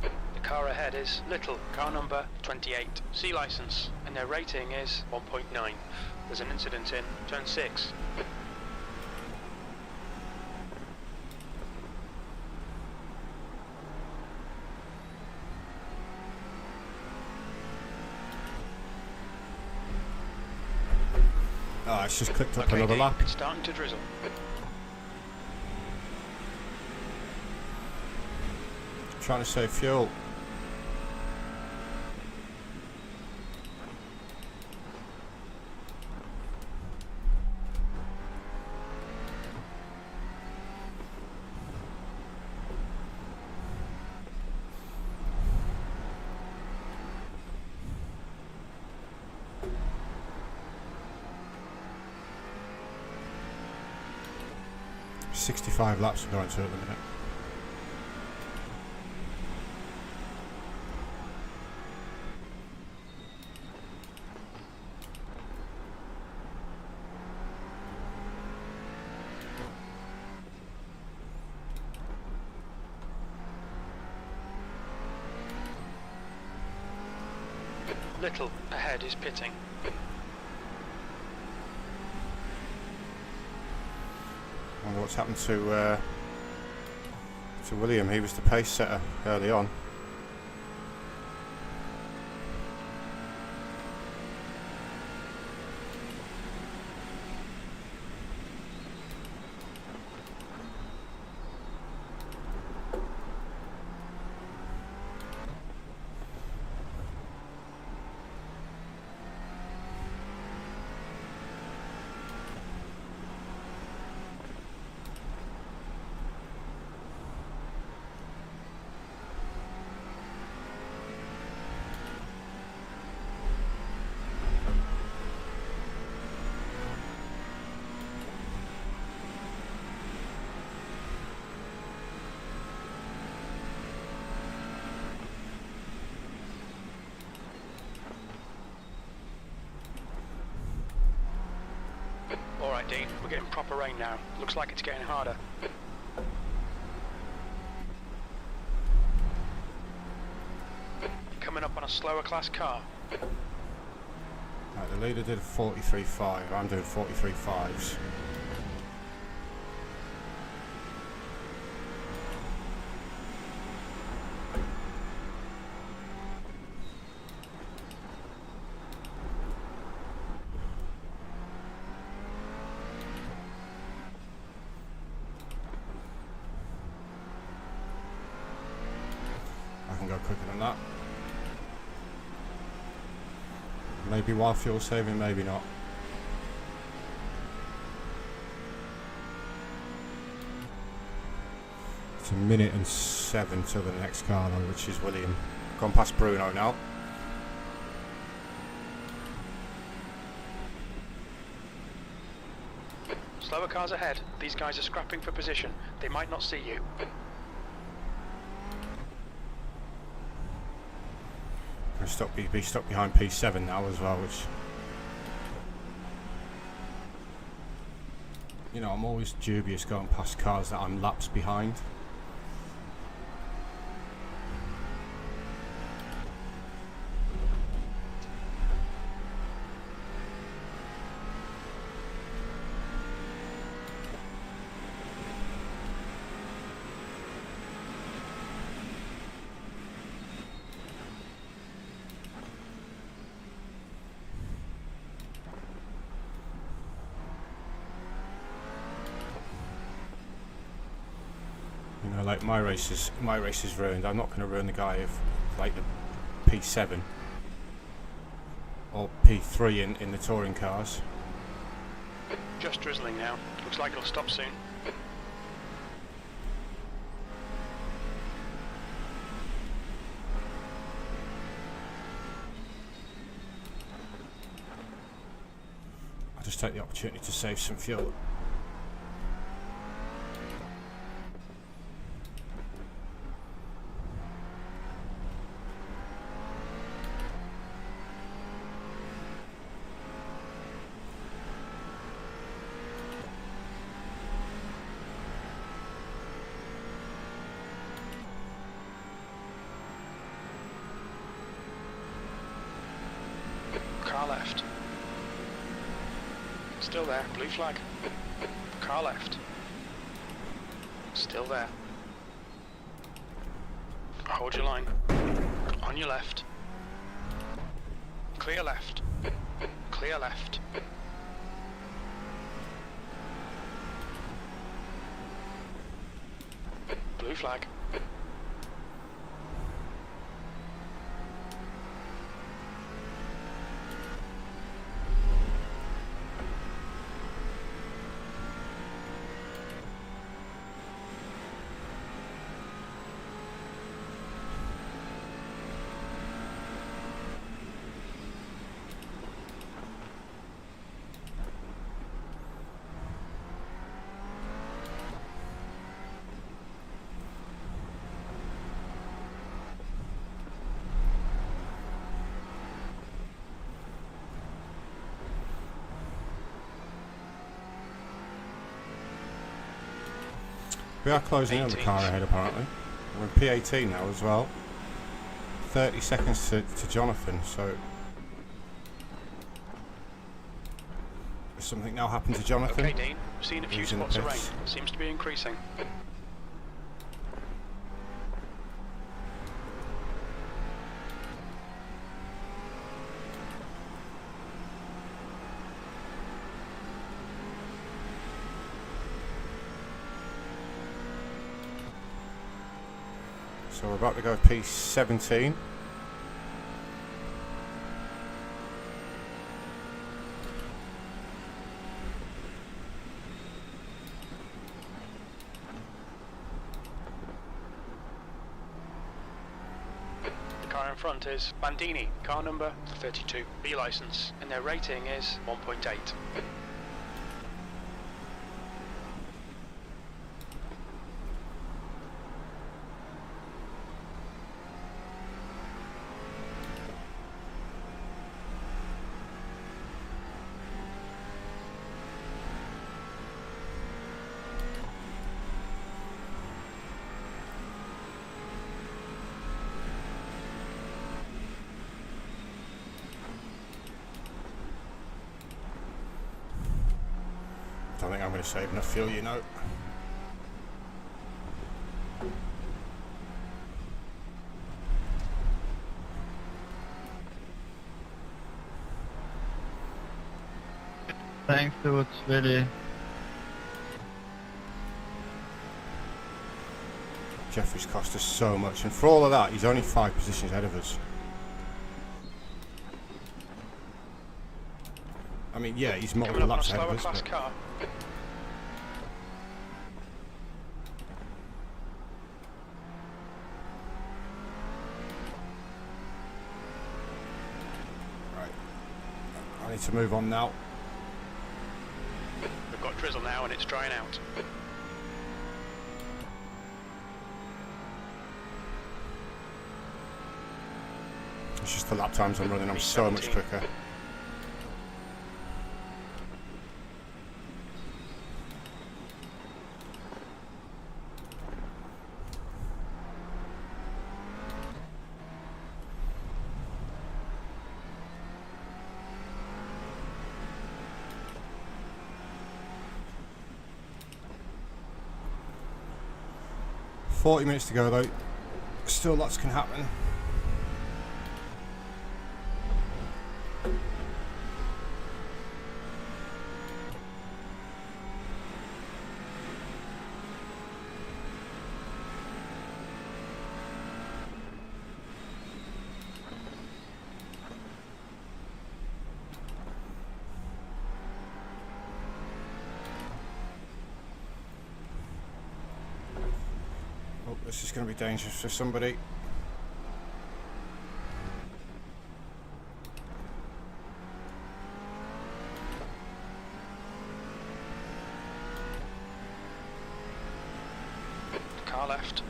The car ahead is Little, car number 28, C license, and their rating is 1.9. There's an incident in turn 6. Oh, it's just clicked up Okay, another lap. it's starting to drizzle. Trying to save fuel. "65 laps we're going to at the minute." Little ahead is pitting. I wonder what's happened to William. He was the pace setter early on. Alright, Dean, we're getting proper rain now. Looks like it's getting harder. Coming up on a slower class car. Right, the leader did a 43.5. I'm doing 43.5s. I can go quicker than that. Maybe while fuel saving, maybe not. It's 1:07 to the next car though, which is William. Gone past Bruno now. Slower cars ahead. These guys are scrapping for position. They might not see you. Be stuck behind P7 now as well, which, you know, I'm always dubious going past cars that I'm laps behind. You know, like my race is ruined. I'm not going to ruin the guy of like the P7 or P3 in the touring cars. Just drizzling now. Looks like it'll stop soon. I'll just take the opportunity to save some fuel. Car left. Still there. Blue flag. Car left. Still there. Hold your line. On your left. Clear left. Clear left. Blue flag. We are closing in on the car ahead apparently. We're in P18 now as well. 30 seconds to Jonathan, so... Has something now happened to Jonathan? Okay, Dean. We've seen a few spots of rain. Seems to be increasing. So we're about to go P17. The car in front is Bandini, car number 32, B license, and their rating is 1.8. don't think I'm going to save enough fuel, you know. Thanks to Willy. Jeffrey's cost us so much, and for all of that, he's only 5 positions ahead of us. I mean, yeah, he's multiple Coming up on a laps ahead slower of us. class But car. right, I need to move on now. We've got drizzle now and it's drying out. It's just the lap times I'm running. I'm so much quicker. "40 minutes to go though. Still lots can happen." Oh, this is going to be dangerous for somebody. Car left.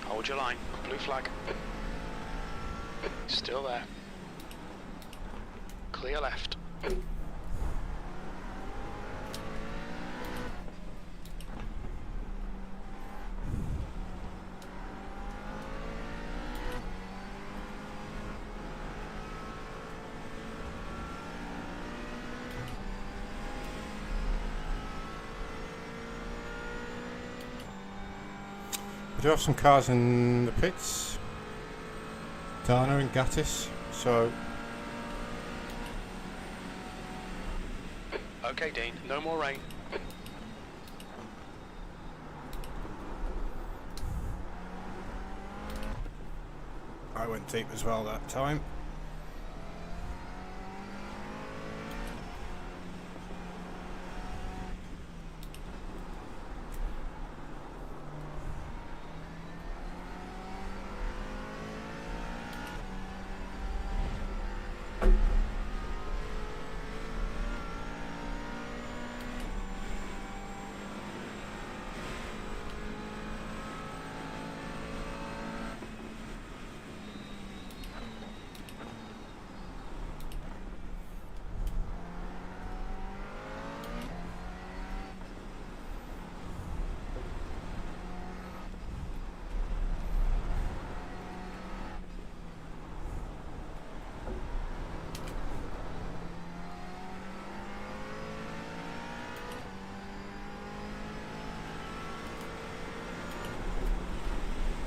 Hold your line. Blue flag. Still there. Clear left. We do have some cars in the pits. Dana and Gattis, so Okay, Dean. No more rain. I went deep as well that time.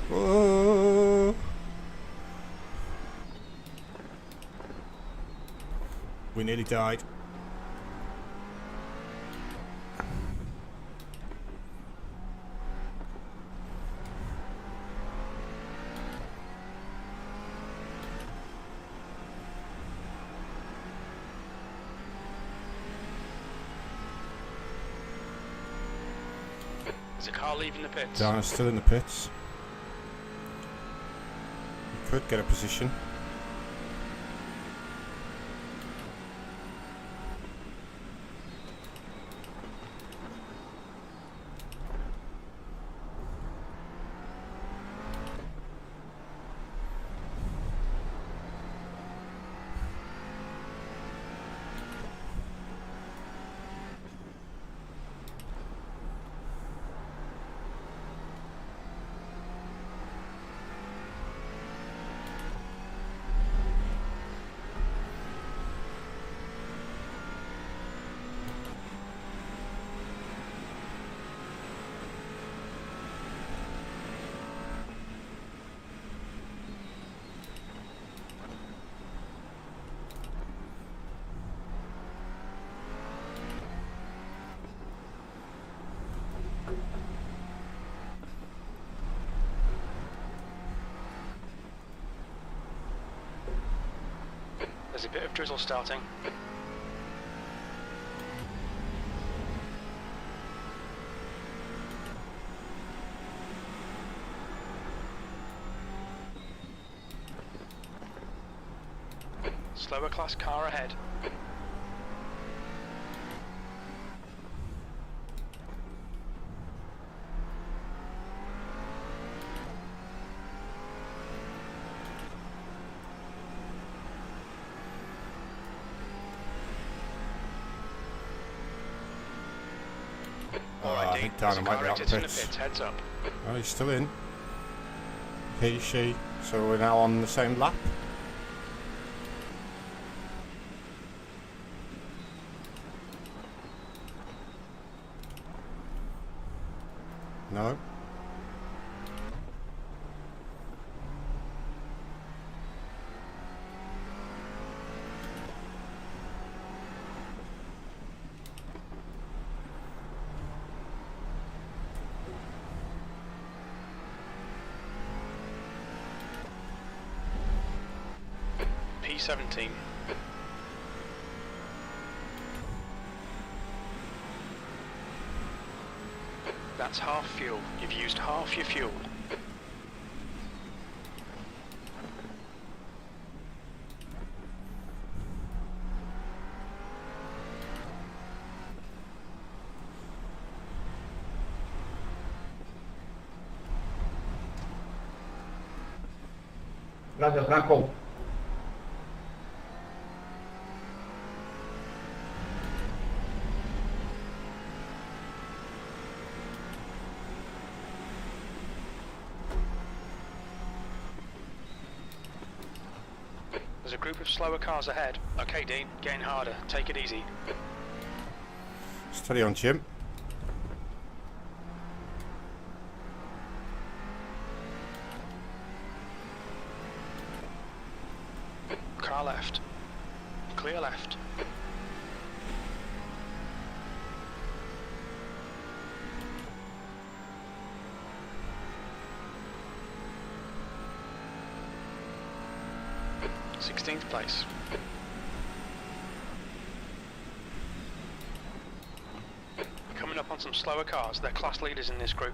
Whoa. We nearly died. Is the car leaving the pits? Dana's still in the pits. We could get a position. There's a bit of drizzle starting. Slower class car ahead. I think Dana might be out of the pits. Heads up. Oh, he's still in. He, she. So we're now on the same lap. No. P17. That's half fuel. You've used half your fuel. Gracias, Franco. There's a group of slower cars ahead. Okay, Dean, getting harder. Take it easy. Steady on, Jim. Car left. Clear left. Sixteenth place. Coming up on some slower cars. They're class leaders in this group.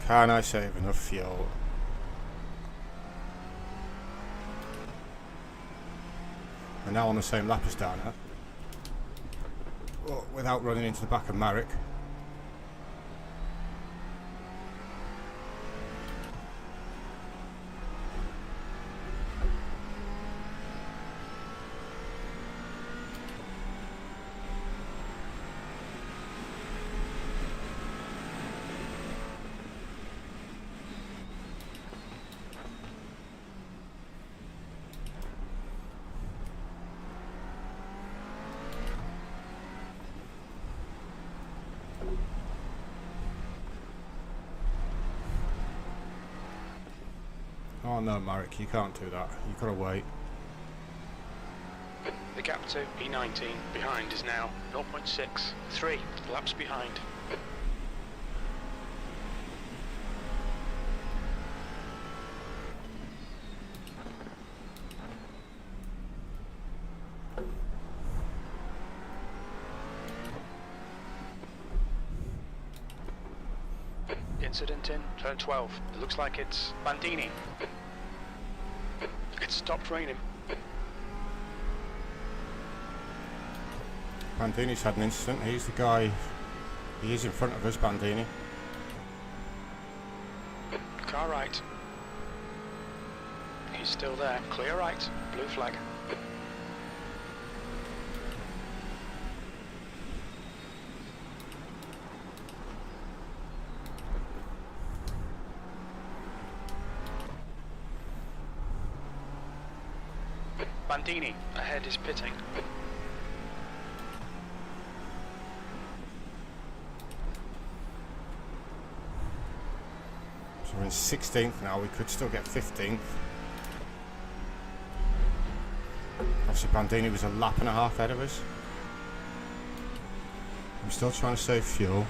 Can I save enough fuel? We're now on the same lap as Dana. Oh, without running into the back of Marek. Oh no, Marek, you can't do that. You've got to wait. The gap to P19 behind is now 0.6. 3 laps behind. Incident in turn 12. It looks like it's Bandini. It stopped raining. Bandini's had an incident. He's the guy. He is in front of us, Bandini. Car right. He's still there. Clear right. Blue flag. Bandini ahead is pitting. So we're in 16th now. We could still get 15th. Obviously, Bandini was a lap and a half ahead of us. I'm still trying to save fuel.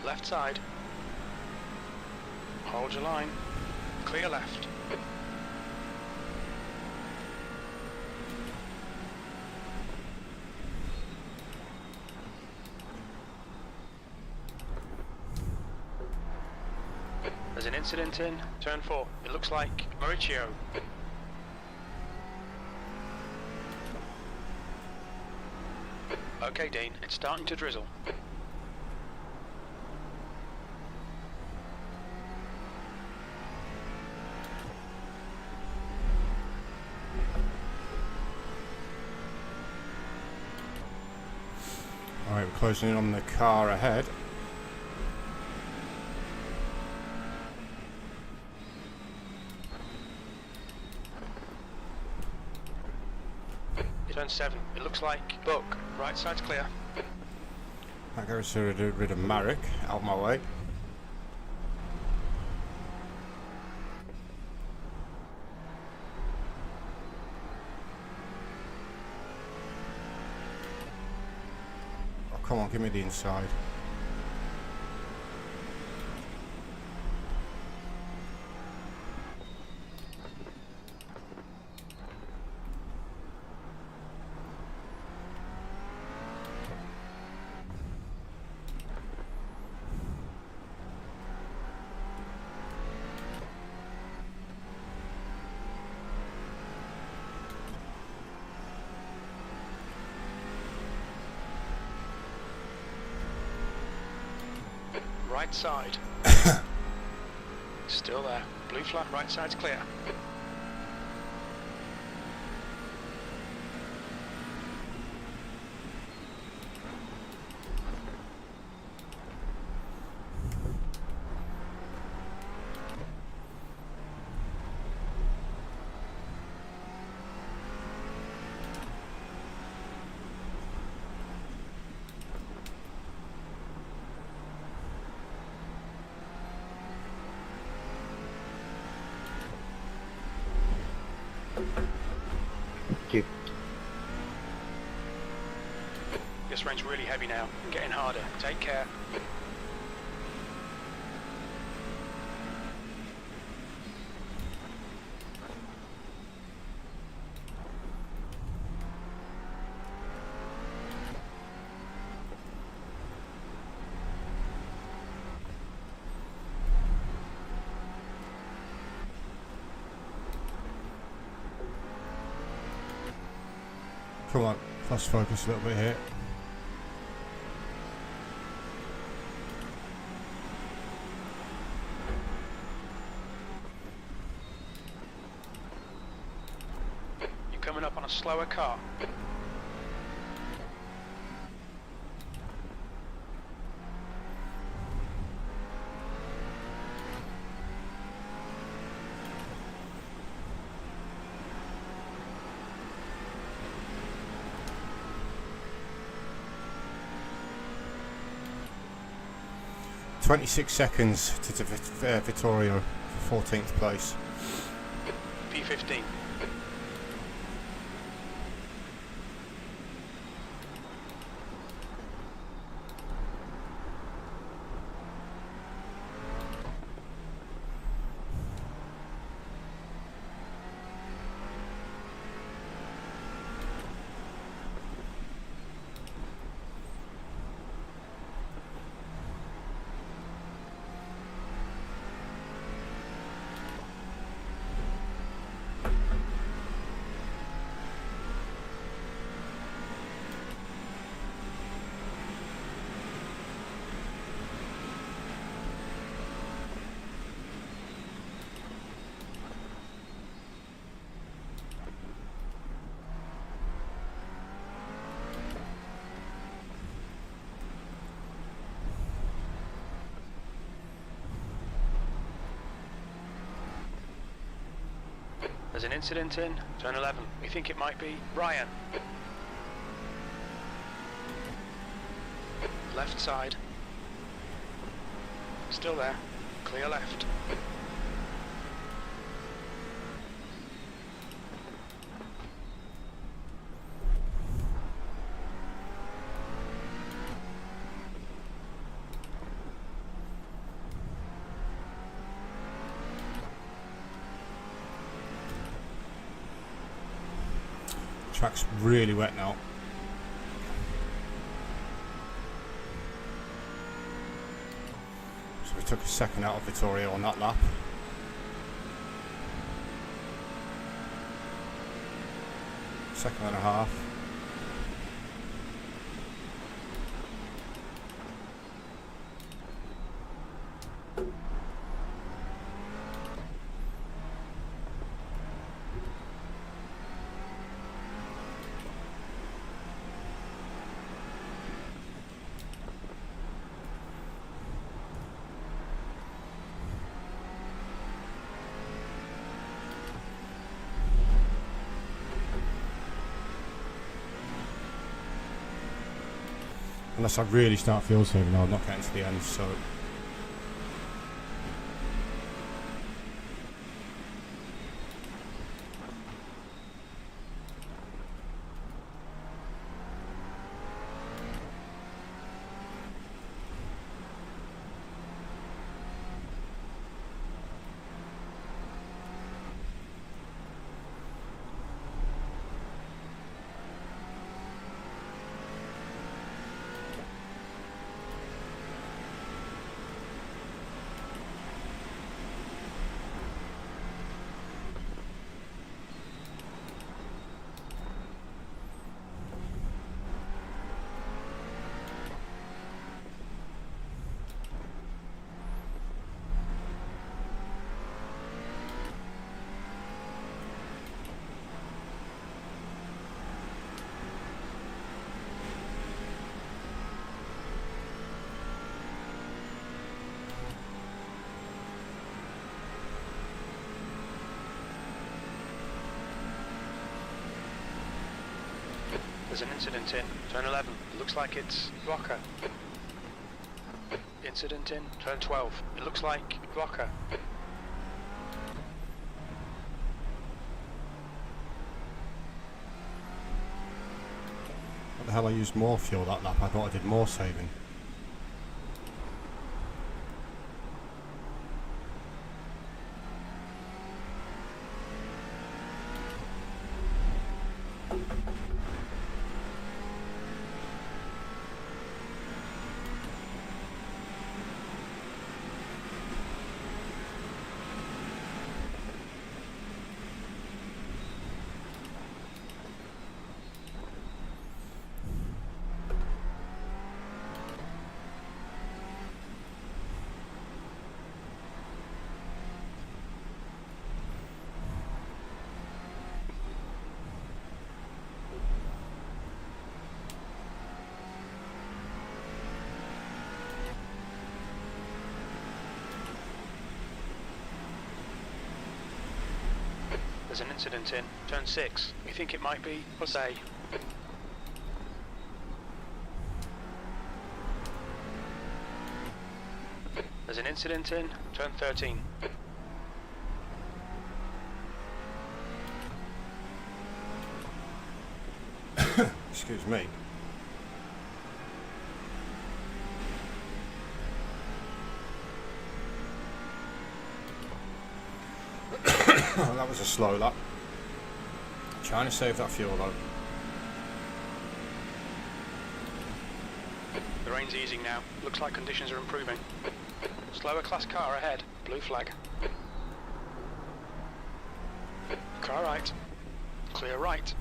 Left side. Hold your line. Clear left. There's an incident in turn 4. It looks like Mauricio. Okay, Dean, it's starting to drizzle. Alright, we're closing in on the car ahead. Turn 7. It looks like Buck. Right side's clear. That goes to rid of Marek. Out my way. Oh, come on, give me the inside. Right side. Still there. Blue flag, right side's clear. This rain's really heavy now and getting harder. Take care. Come on, let's focus a little bit here. You're coming up on a slower car. .26 seconds to Vittorio for 14th place. P15. There's an incident in turn 11. We think it might be Ryan. Left side. Still there. Clear left. Track's really wet now. So we took a second out of Vittorio on that lap. Second and a half. Unless I really start fuel saving, I'm not getting to the end, so... There's an incident in turn 11. It looks like it's blocker. Incident in turn 12. It looks like blocker. What the hell, I used more fuel that lap. I thought I did more saving. There's an incident in turn 6. We think it might be Jose. There's an incident in turn 13. Excuse me. That was a slow lap. Trying to save that fuel though. The rain's easing now. Looks like conditions are improving. Slower class car ahead. Blue flag. Car right. Clear right.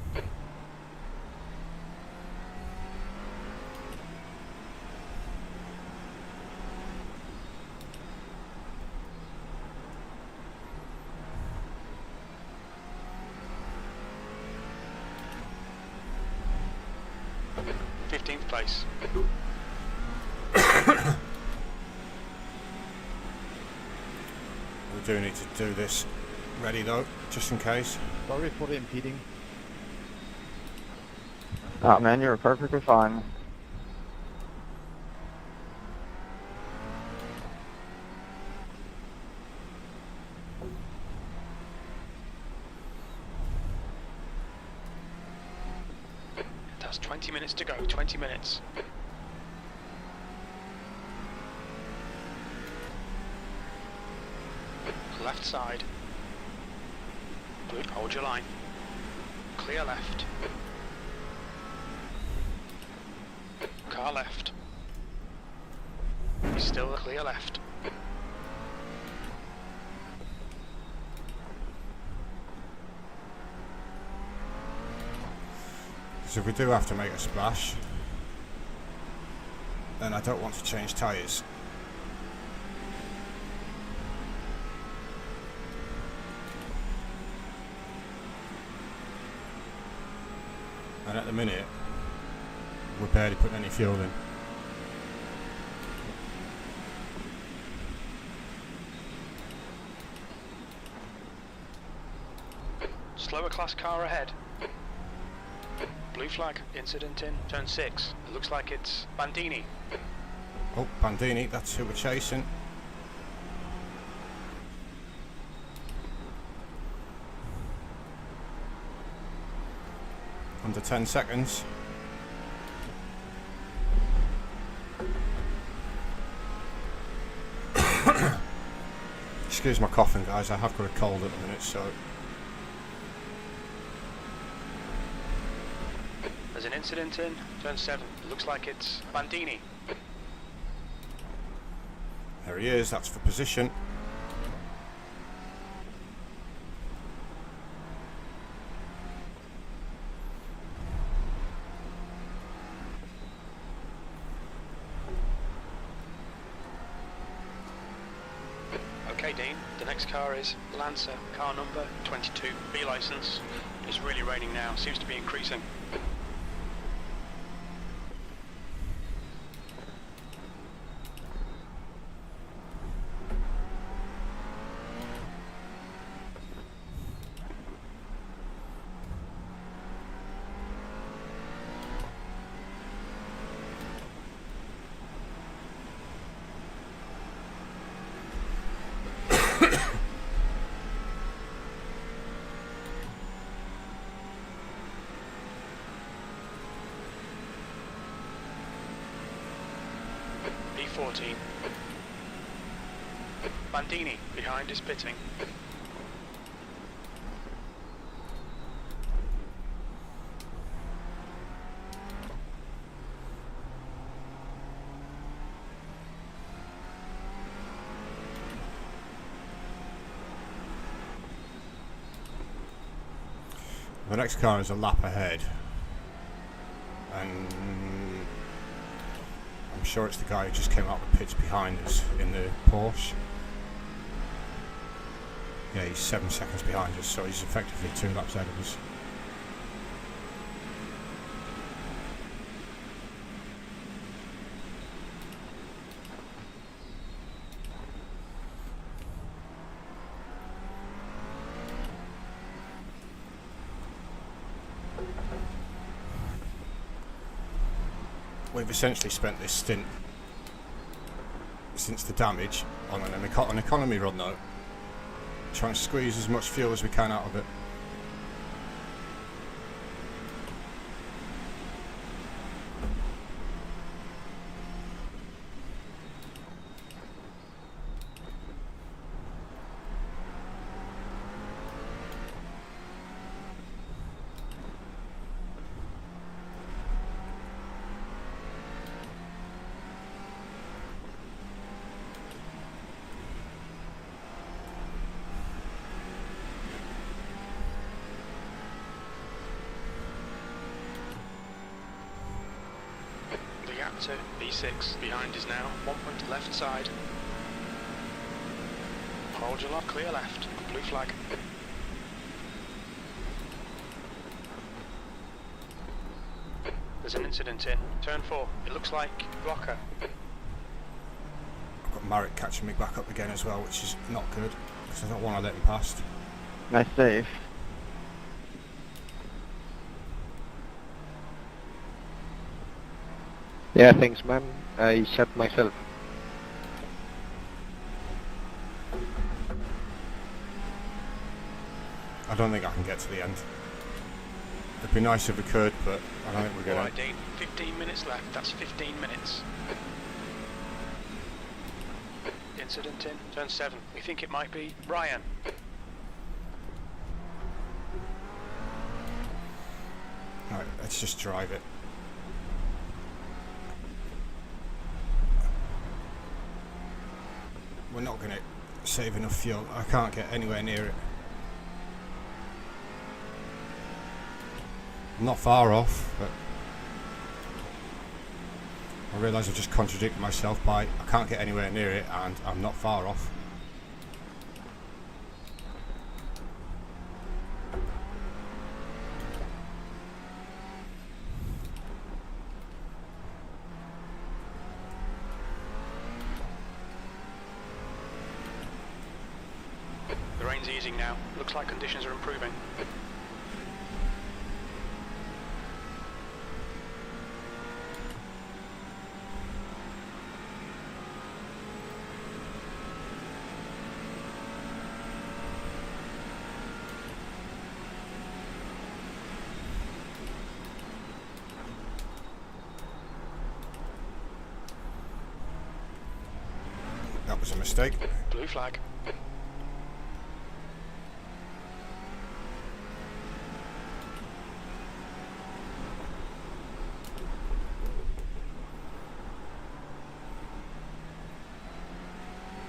Place. We do need to do this ready though, just in case. Sorry for the impeding. Ah, man, you're perfectly fine. That's 20 minutes to go, 20 minutes. Left side. Blue, hold your line. Clear left. car left. He's still clear left. So if we do have to make a splash, then I don't want to change tyres. And at the minute, we're barely putting any fuel in. Slower class car ahead. Blue flag, incident in turn 6. It looks like it's Bandini. Oh, Bandini, that's who we're chasing. Under 10 seconds. Excuse my coughing, guys. I have got a cold at the minute, so. There's an incident in turn 7. It looks like it's Bandini. There he is, that's for position. Okay, Dean, the next car is Lancer, car number 22, B license. It's really raining now, seems to be increasing. B14. Bandini, behind is pitting. The next car is a lap ahead. And I'm sure it's the guy who just came out the pits behind us in the Porsche. Yeah, he's 7 seconds behind us, so he's effectively 2 laps ahead of us. We've essentially spent this stint since the damage on an economy run though, trying to squeeze as much fuel as we can out of it. To B6, behind is now 1 point left side. Hold your lock, clear left, blue flag. There's an incident in turn 4, it looks like blocker. I've got Marek catching me back up again as well, which is not good, because I don't want to let him past. Nice save. Yeah, thanks man. I shot myself. I don't think I can get to the end. It'd be nice if we could, but I don't think we're going to. Alright Dean, 15 minutes left, that's 15 minutes. Incident in turn 7, we think it might be Ryan. Alright, let's just drive it. we're not going to save enough fuel. I can't get anywhere near it. I'm not far off, but I realise I've just contradicted myself by I can't get anywhere near it and I'm not far off. The rain's easing now. Looks like conditions are improving. That was a mistake. Blue flag.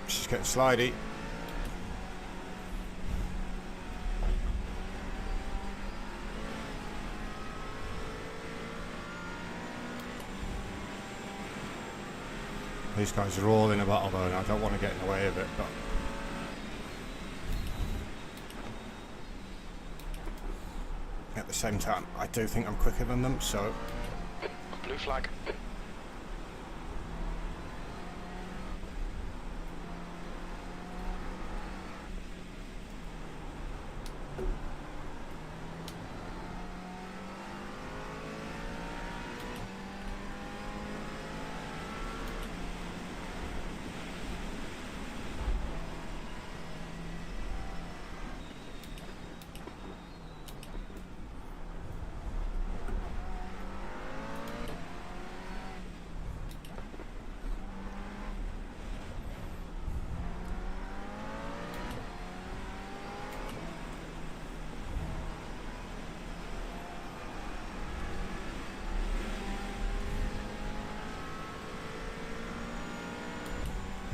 She's getting slidey. These guys are all in a battle though, and I don't want to get in the way of it, but at the same time, I do think I'm quicker than them, so Blue flag.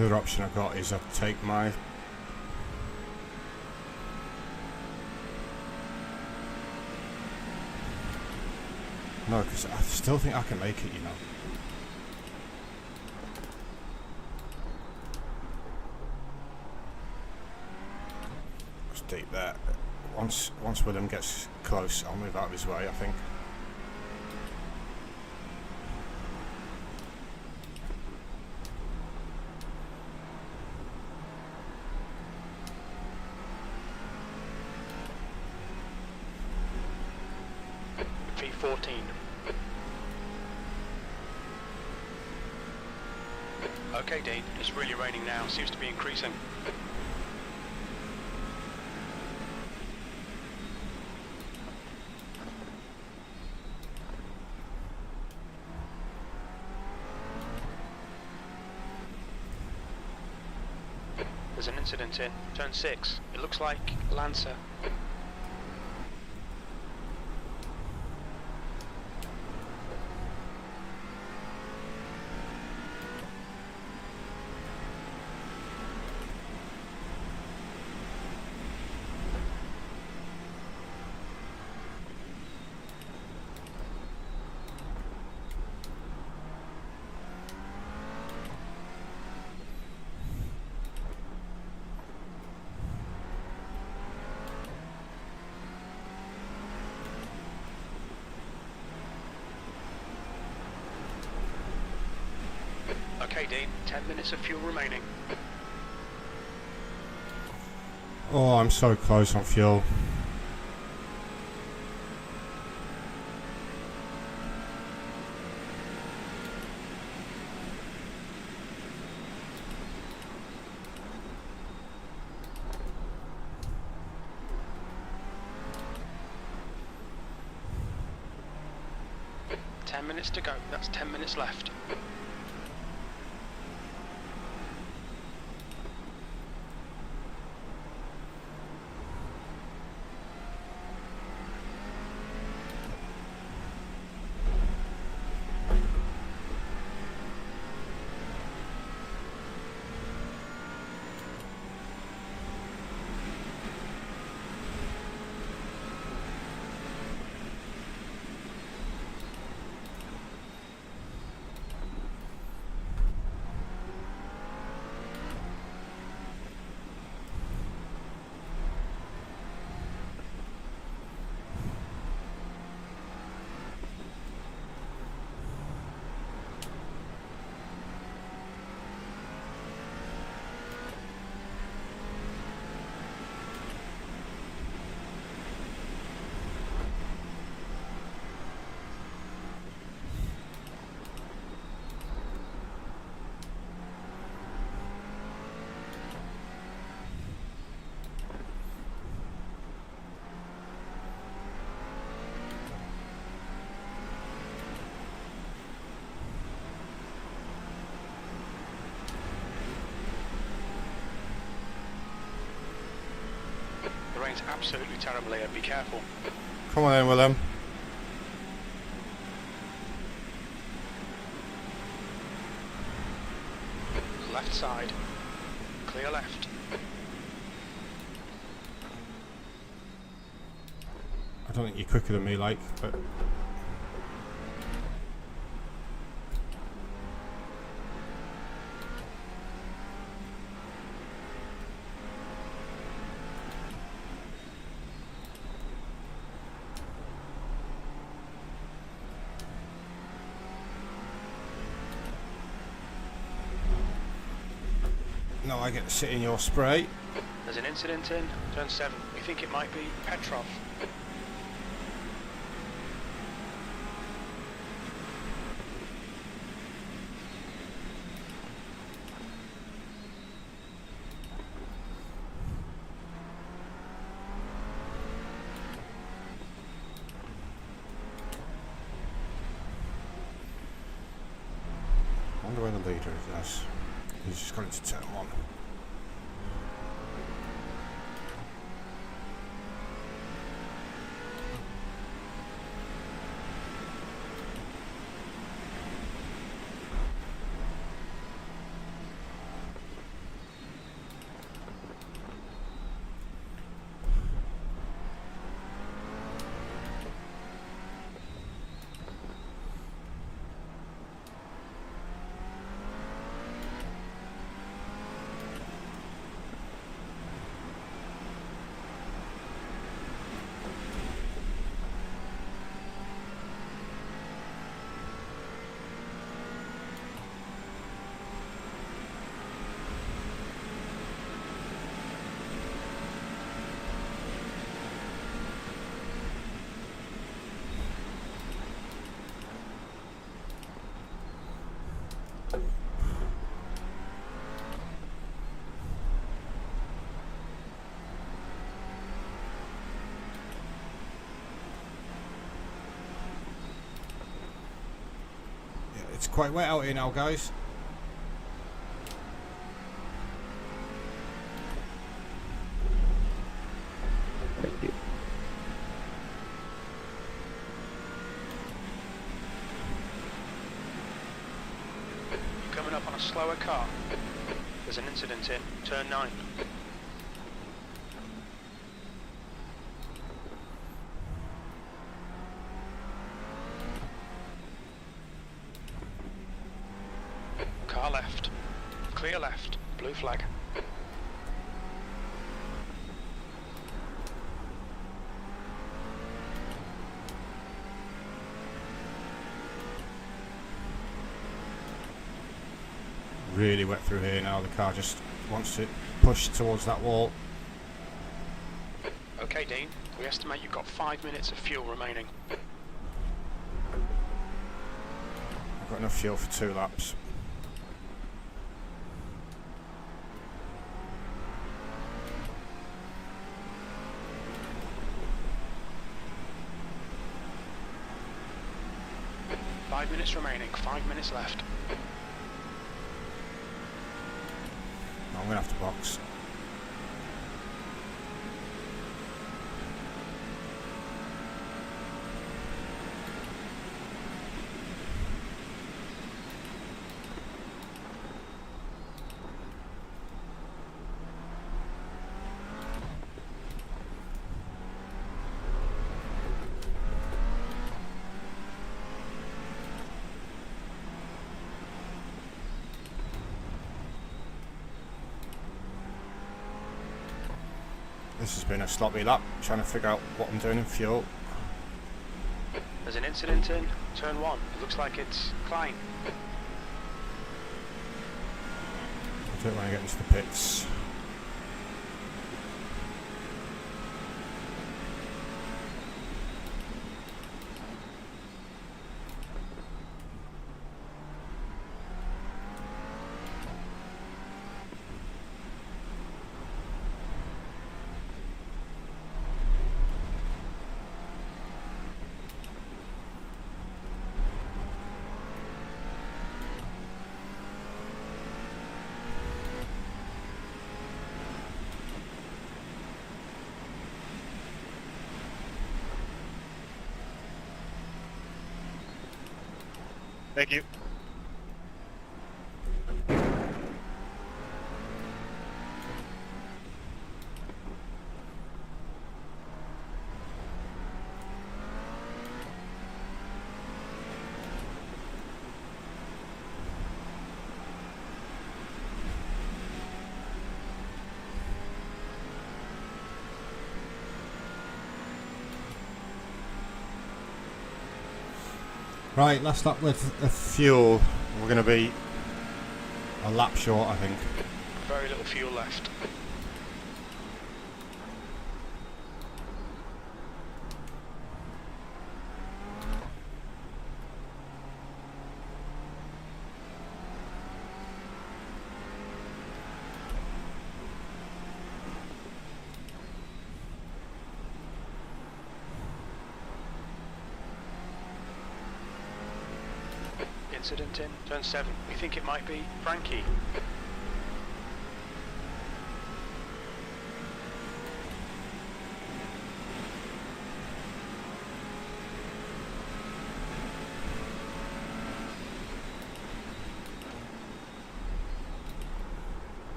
the other option I've got is I take my no, because I still think I can make it, you know. It's deep there. Once William gets close, I'll move out of his way, I think. V14. Okay, Dean, it's really raining now. Seems to be increasing. There's an incident in turn 6. It looks like Lancer. Okay, Dean, 10 minutes of fuel remaining. Oh, I'm so close on fuel. Ten minutes to go. That's 10 minutes left. Terrain's absolutely terrible here, be careful. Come on then, Willem. Left side. Clear left. I don't think you're quicker than me, like, but... No, I get to sit in your spray. There's an incident in turn 7. We think it might be Petrov. I wonder where the leader is. He's just got into turn 1. It's quite wet out here now, guys. Thank you. You're coming up on a slower car. There's an incident in turn 9. Car left. Clear left. Blue flag. Really wet through here now. The car just wants to push towards that wall. Okay, Dean. We estimate you've got 5 minutes of fuel remaining. I've got enough fuel for 2 laps. Five minutes remaining. 5 minutes left. I'm going to have to box. This has been a sloppy lap, trying to figure out what I'm doing in fuel. There's an incident in turn 1. It looks like it's Klein. I don't want to get into the pits. Thank you. Right, last lap with the fuel. We're going to be a lap short, I think. Very little fuel left. Incident in turn 7. We think it might be Frankie.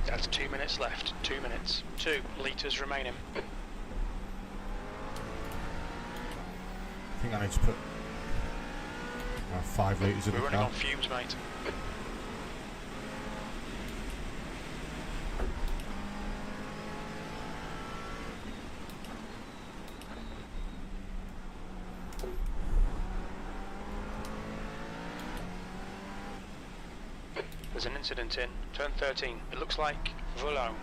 That's 2 minutes left. 2 minutes. 2 litres remaining. I think I need to put 5 litres in We're the running car. on fumes, mate. There's an incident in turn 13. It looks like Volant.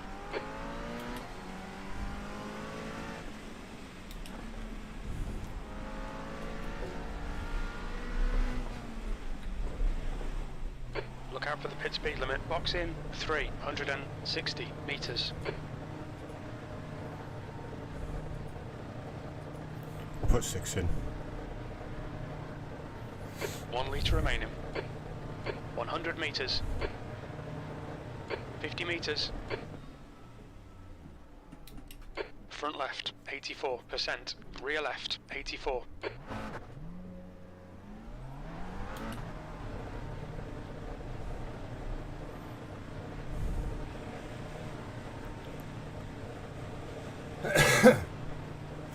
Look out for the pit speed limit. Box in 360 metres. Put 6 in. 1 litre remaining. 100 metres. 50 metres. Front left, 84%. Rear left, 84.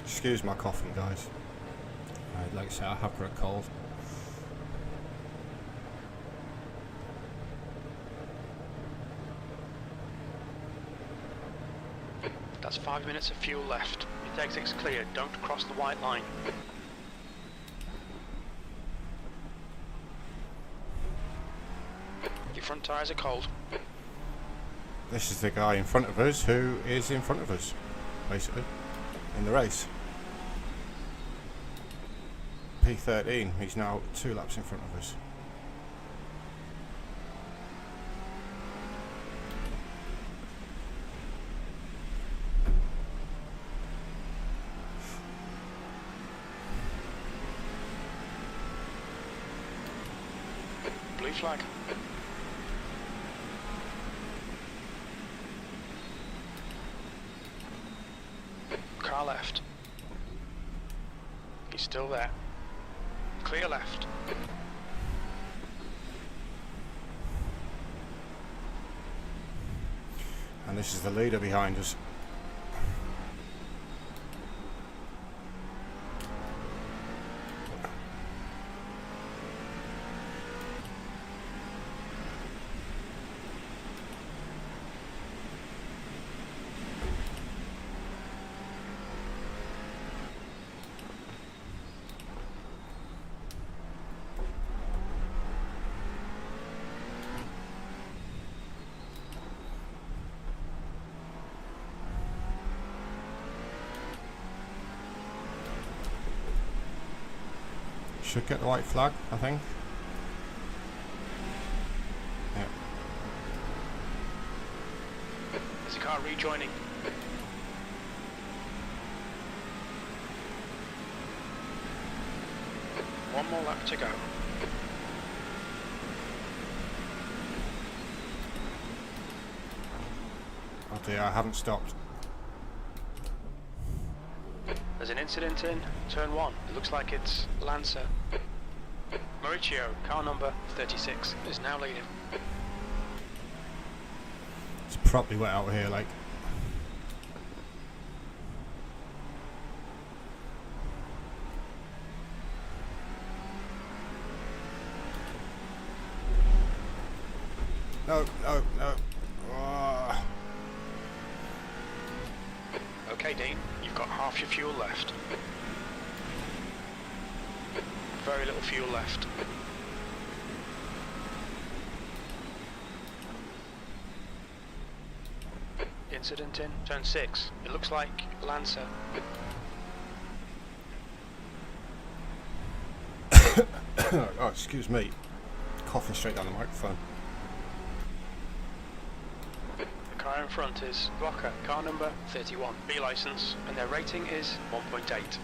Excuse my coughing, guys. Like I say, I have got a cold. That's 5 minutes of fuel left. Your exit's clear. Don't cross the white line. Your front tyres are cold. This is the guy in front of us who is in front of us, basically, in the race. P13, he's now 2 laps in front of us. Blue flag. Car left. He's still there. Clear left. And this is the leader behind us. Should get the white flag, I think. Yeah. There's a car rejoining. One more lap to go. dear, I haven't stopped. There's an incident in turn 1. It looks like it's Lancer. Mauricio, car number 36, is now leading. It's properly wet out here, like. No, no, no. Oh. Okay, Dean, you've got half your fuel left. Very little fuel left. Incident in turn 6. It looks like Lancer. Oh, excuse me. Coughing straight down the microphone. The car in front is Blocker, car number 31, B license, and their rating is 1.8.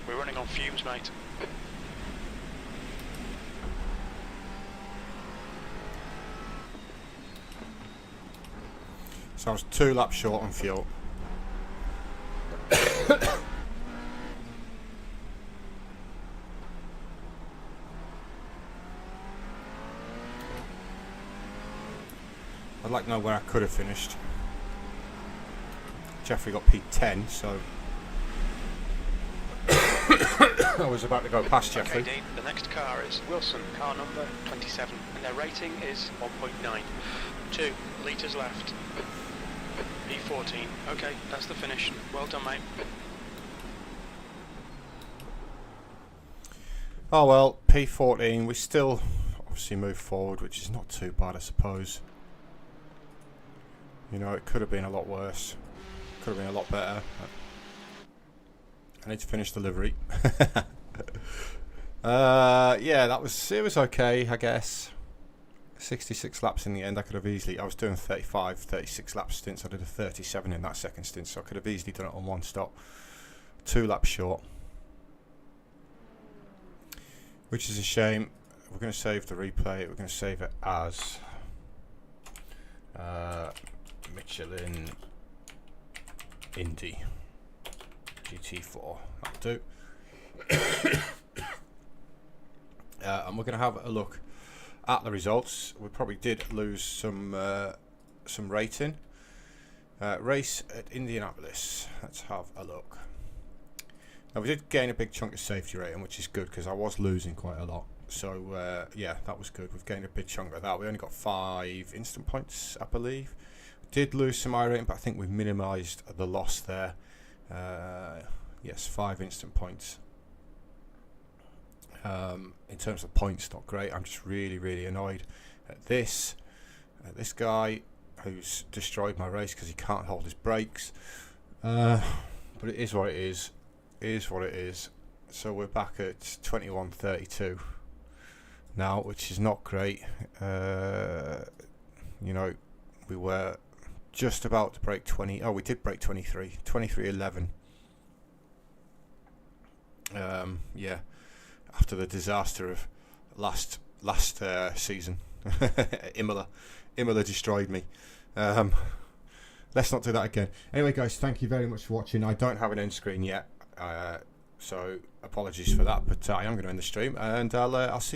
We're running on fumes, mate. So I was 2 laps short on fuel. I'd like to know where I could have finished. Jeffrey got P10, so I was about to go past Jeffrey. Okay, Dean, the next car is Wilson, car number 27, and their rating is 1.9. 2 litres left. P14. Okay, that's the finish. Well done, mate. Oh well, P14. We still obviously move forward, which is not too bad, I suppose. You know, it could have been a lot worse. Could have been a lot better. I need to finish the livery. Yeah, it was okay, I guess. 66 laps in the end. I could have easily, I was doing 35, 36 lap stints. I did a 37 in that second stint, so I could have easily done it on 1 stop. 2 laps short. Which is a shame. We're going to save the replay. We're going to save it as Michelin Indy GT4. That'll do. And we're going to have a look at the results. We probably did lose some rating. Race at Indianapolis. Let's have a look. Now we did gain a big chunk of safety rating, which is good because I was losing quite a lot. So yeah, that was good. We've gained a big chunk of that. We only got 5 instant points, I believe. Did lose some I rating, but I think we've minimised the loss there. Yes, 5 instant points. In terms of points, not great. I'm just really annoyed at this guy who's destroyed my race because he can't hold his brakes. But it is what it is. It is what it is. So we're back at 21:32 now, which is not great. You know, we were just about to break 20. Oh, we did break 23. 23:11. Yeah. After the disaster of last season, Imola destroyed me. Let's not do that again. Anyway, guys, thank you very much for watching. I don't have an end screen yet, so apologies for that. But I am going to end the stream, and I'll see.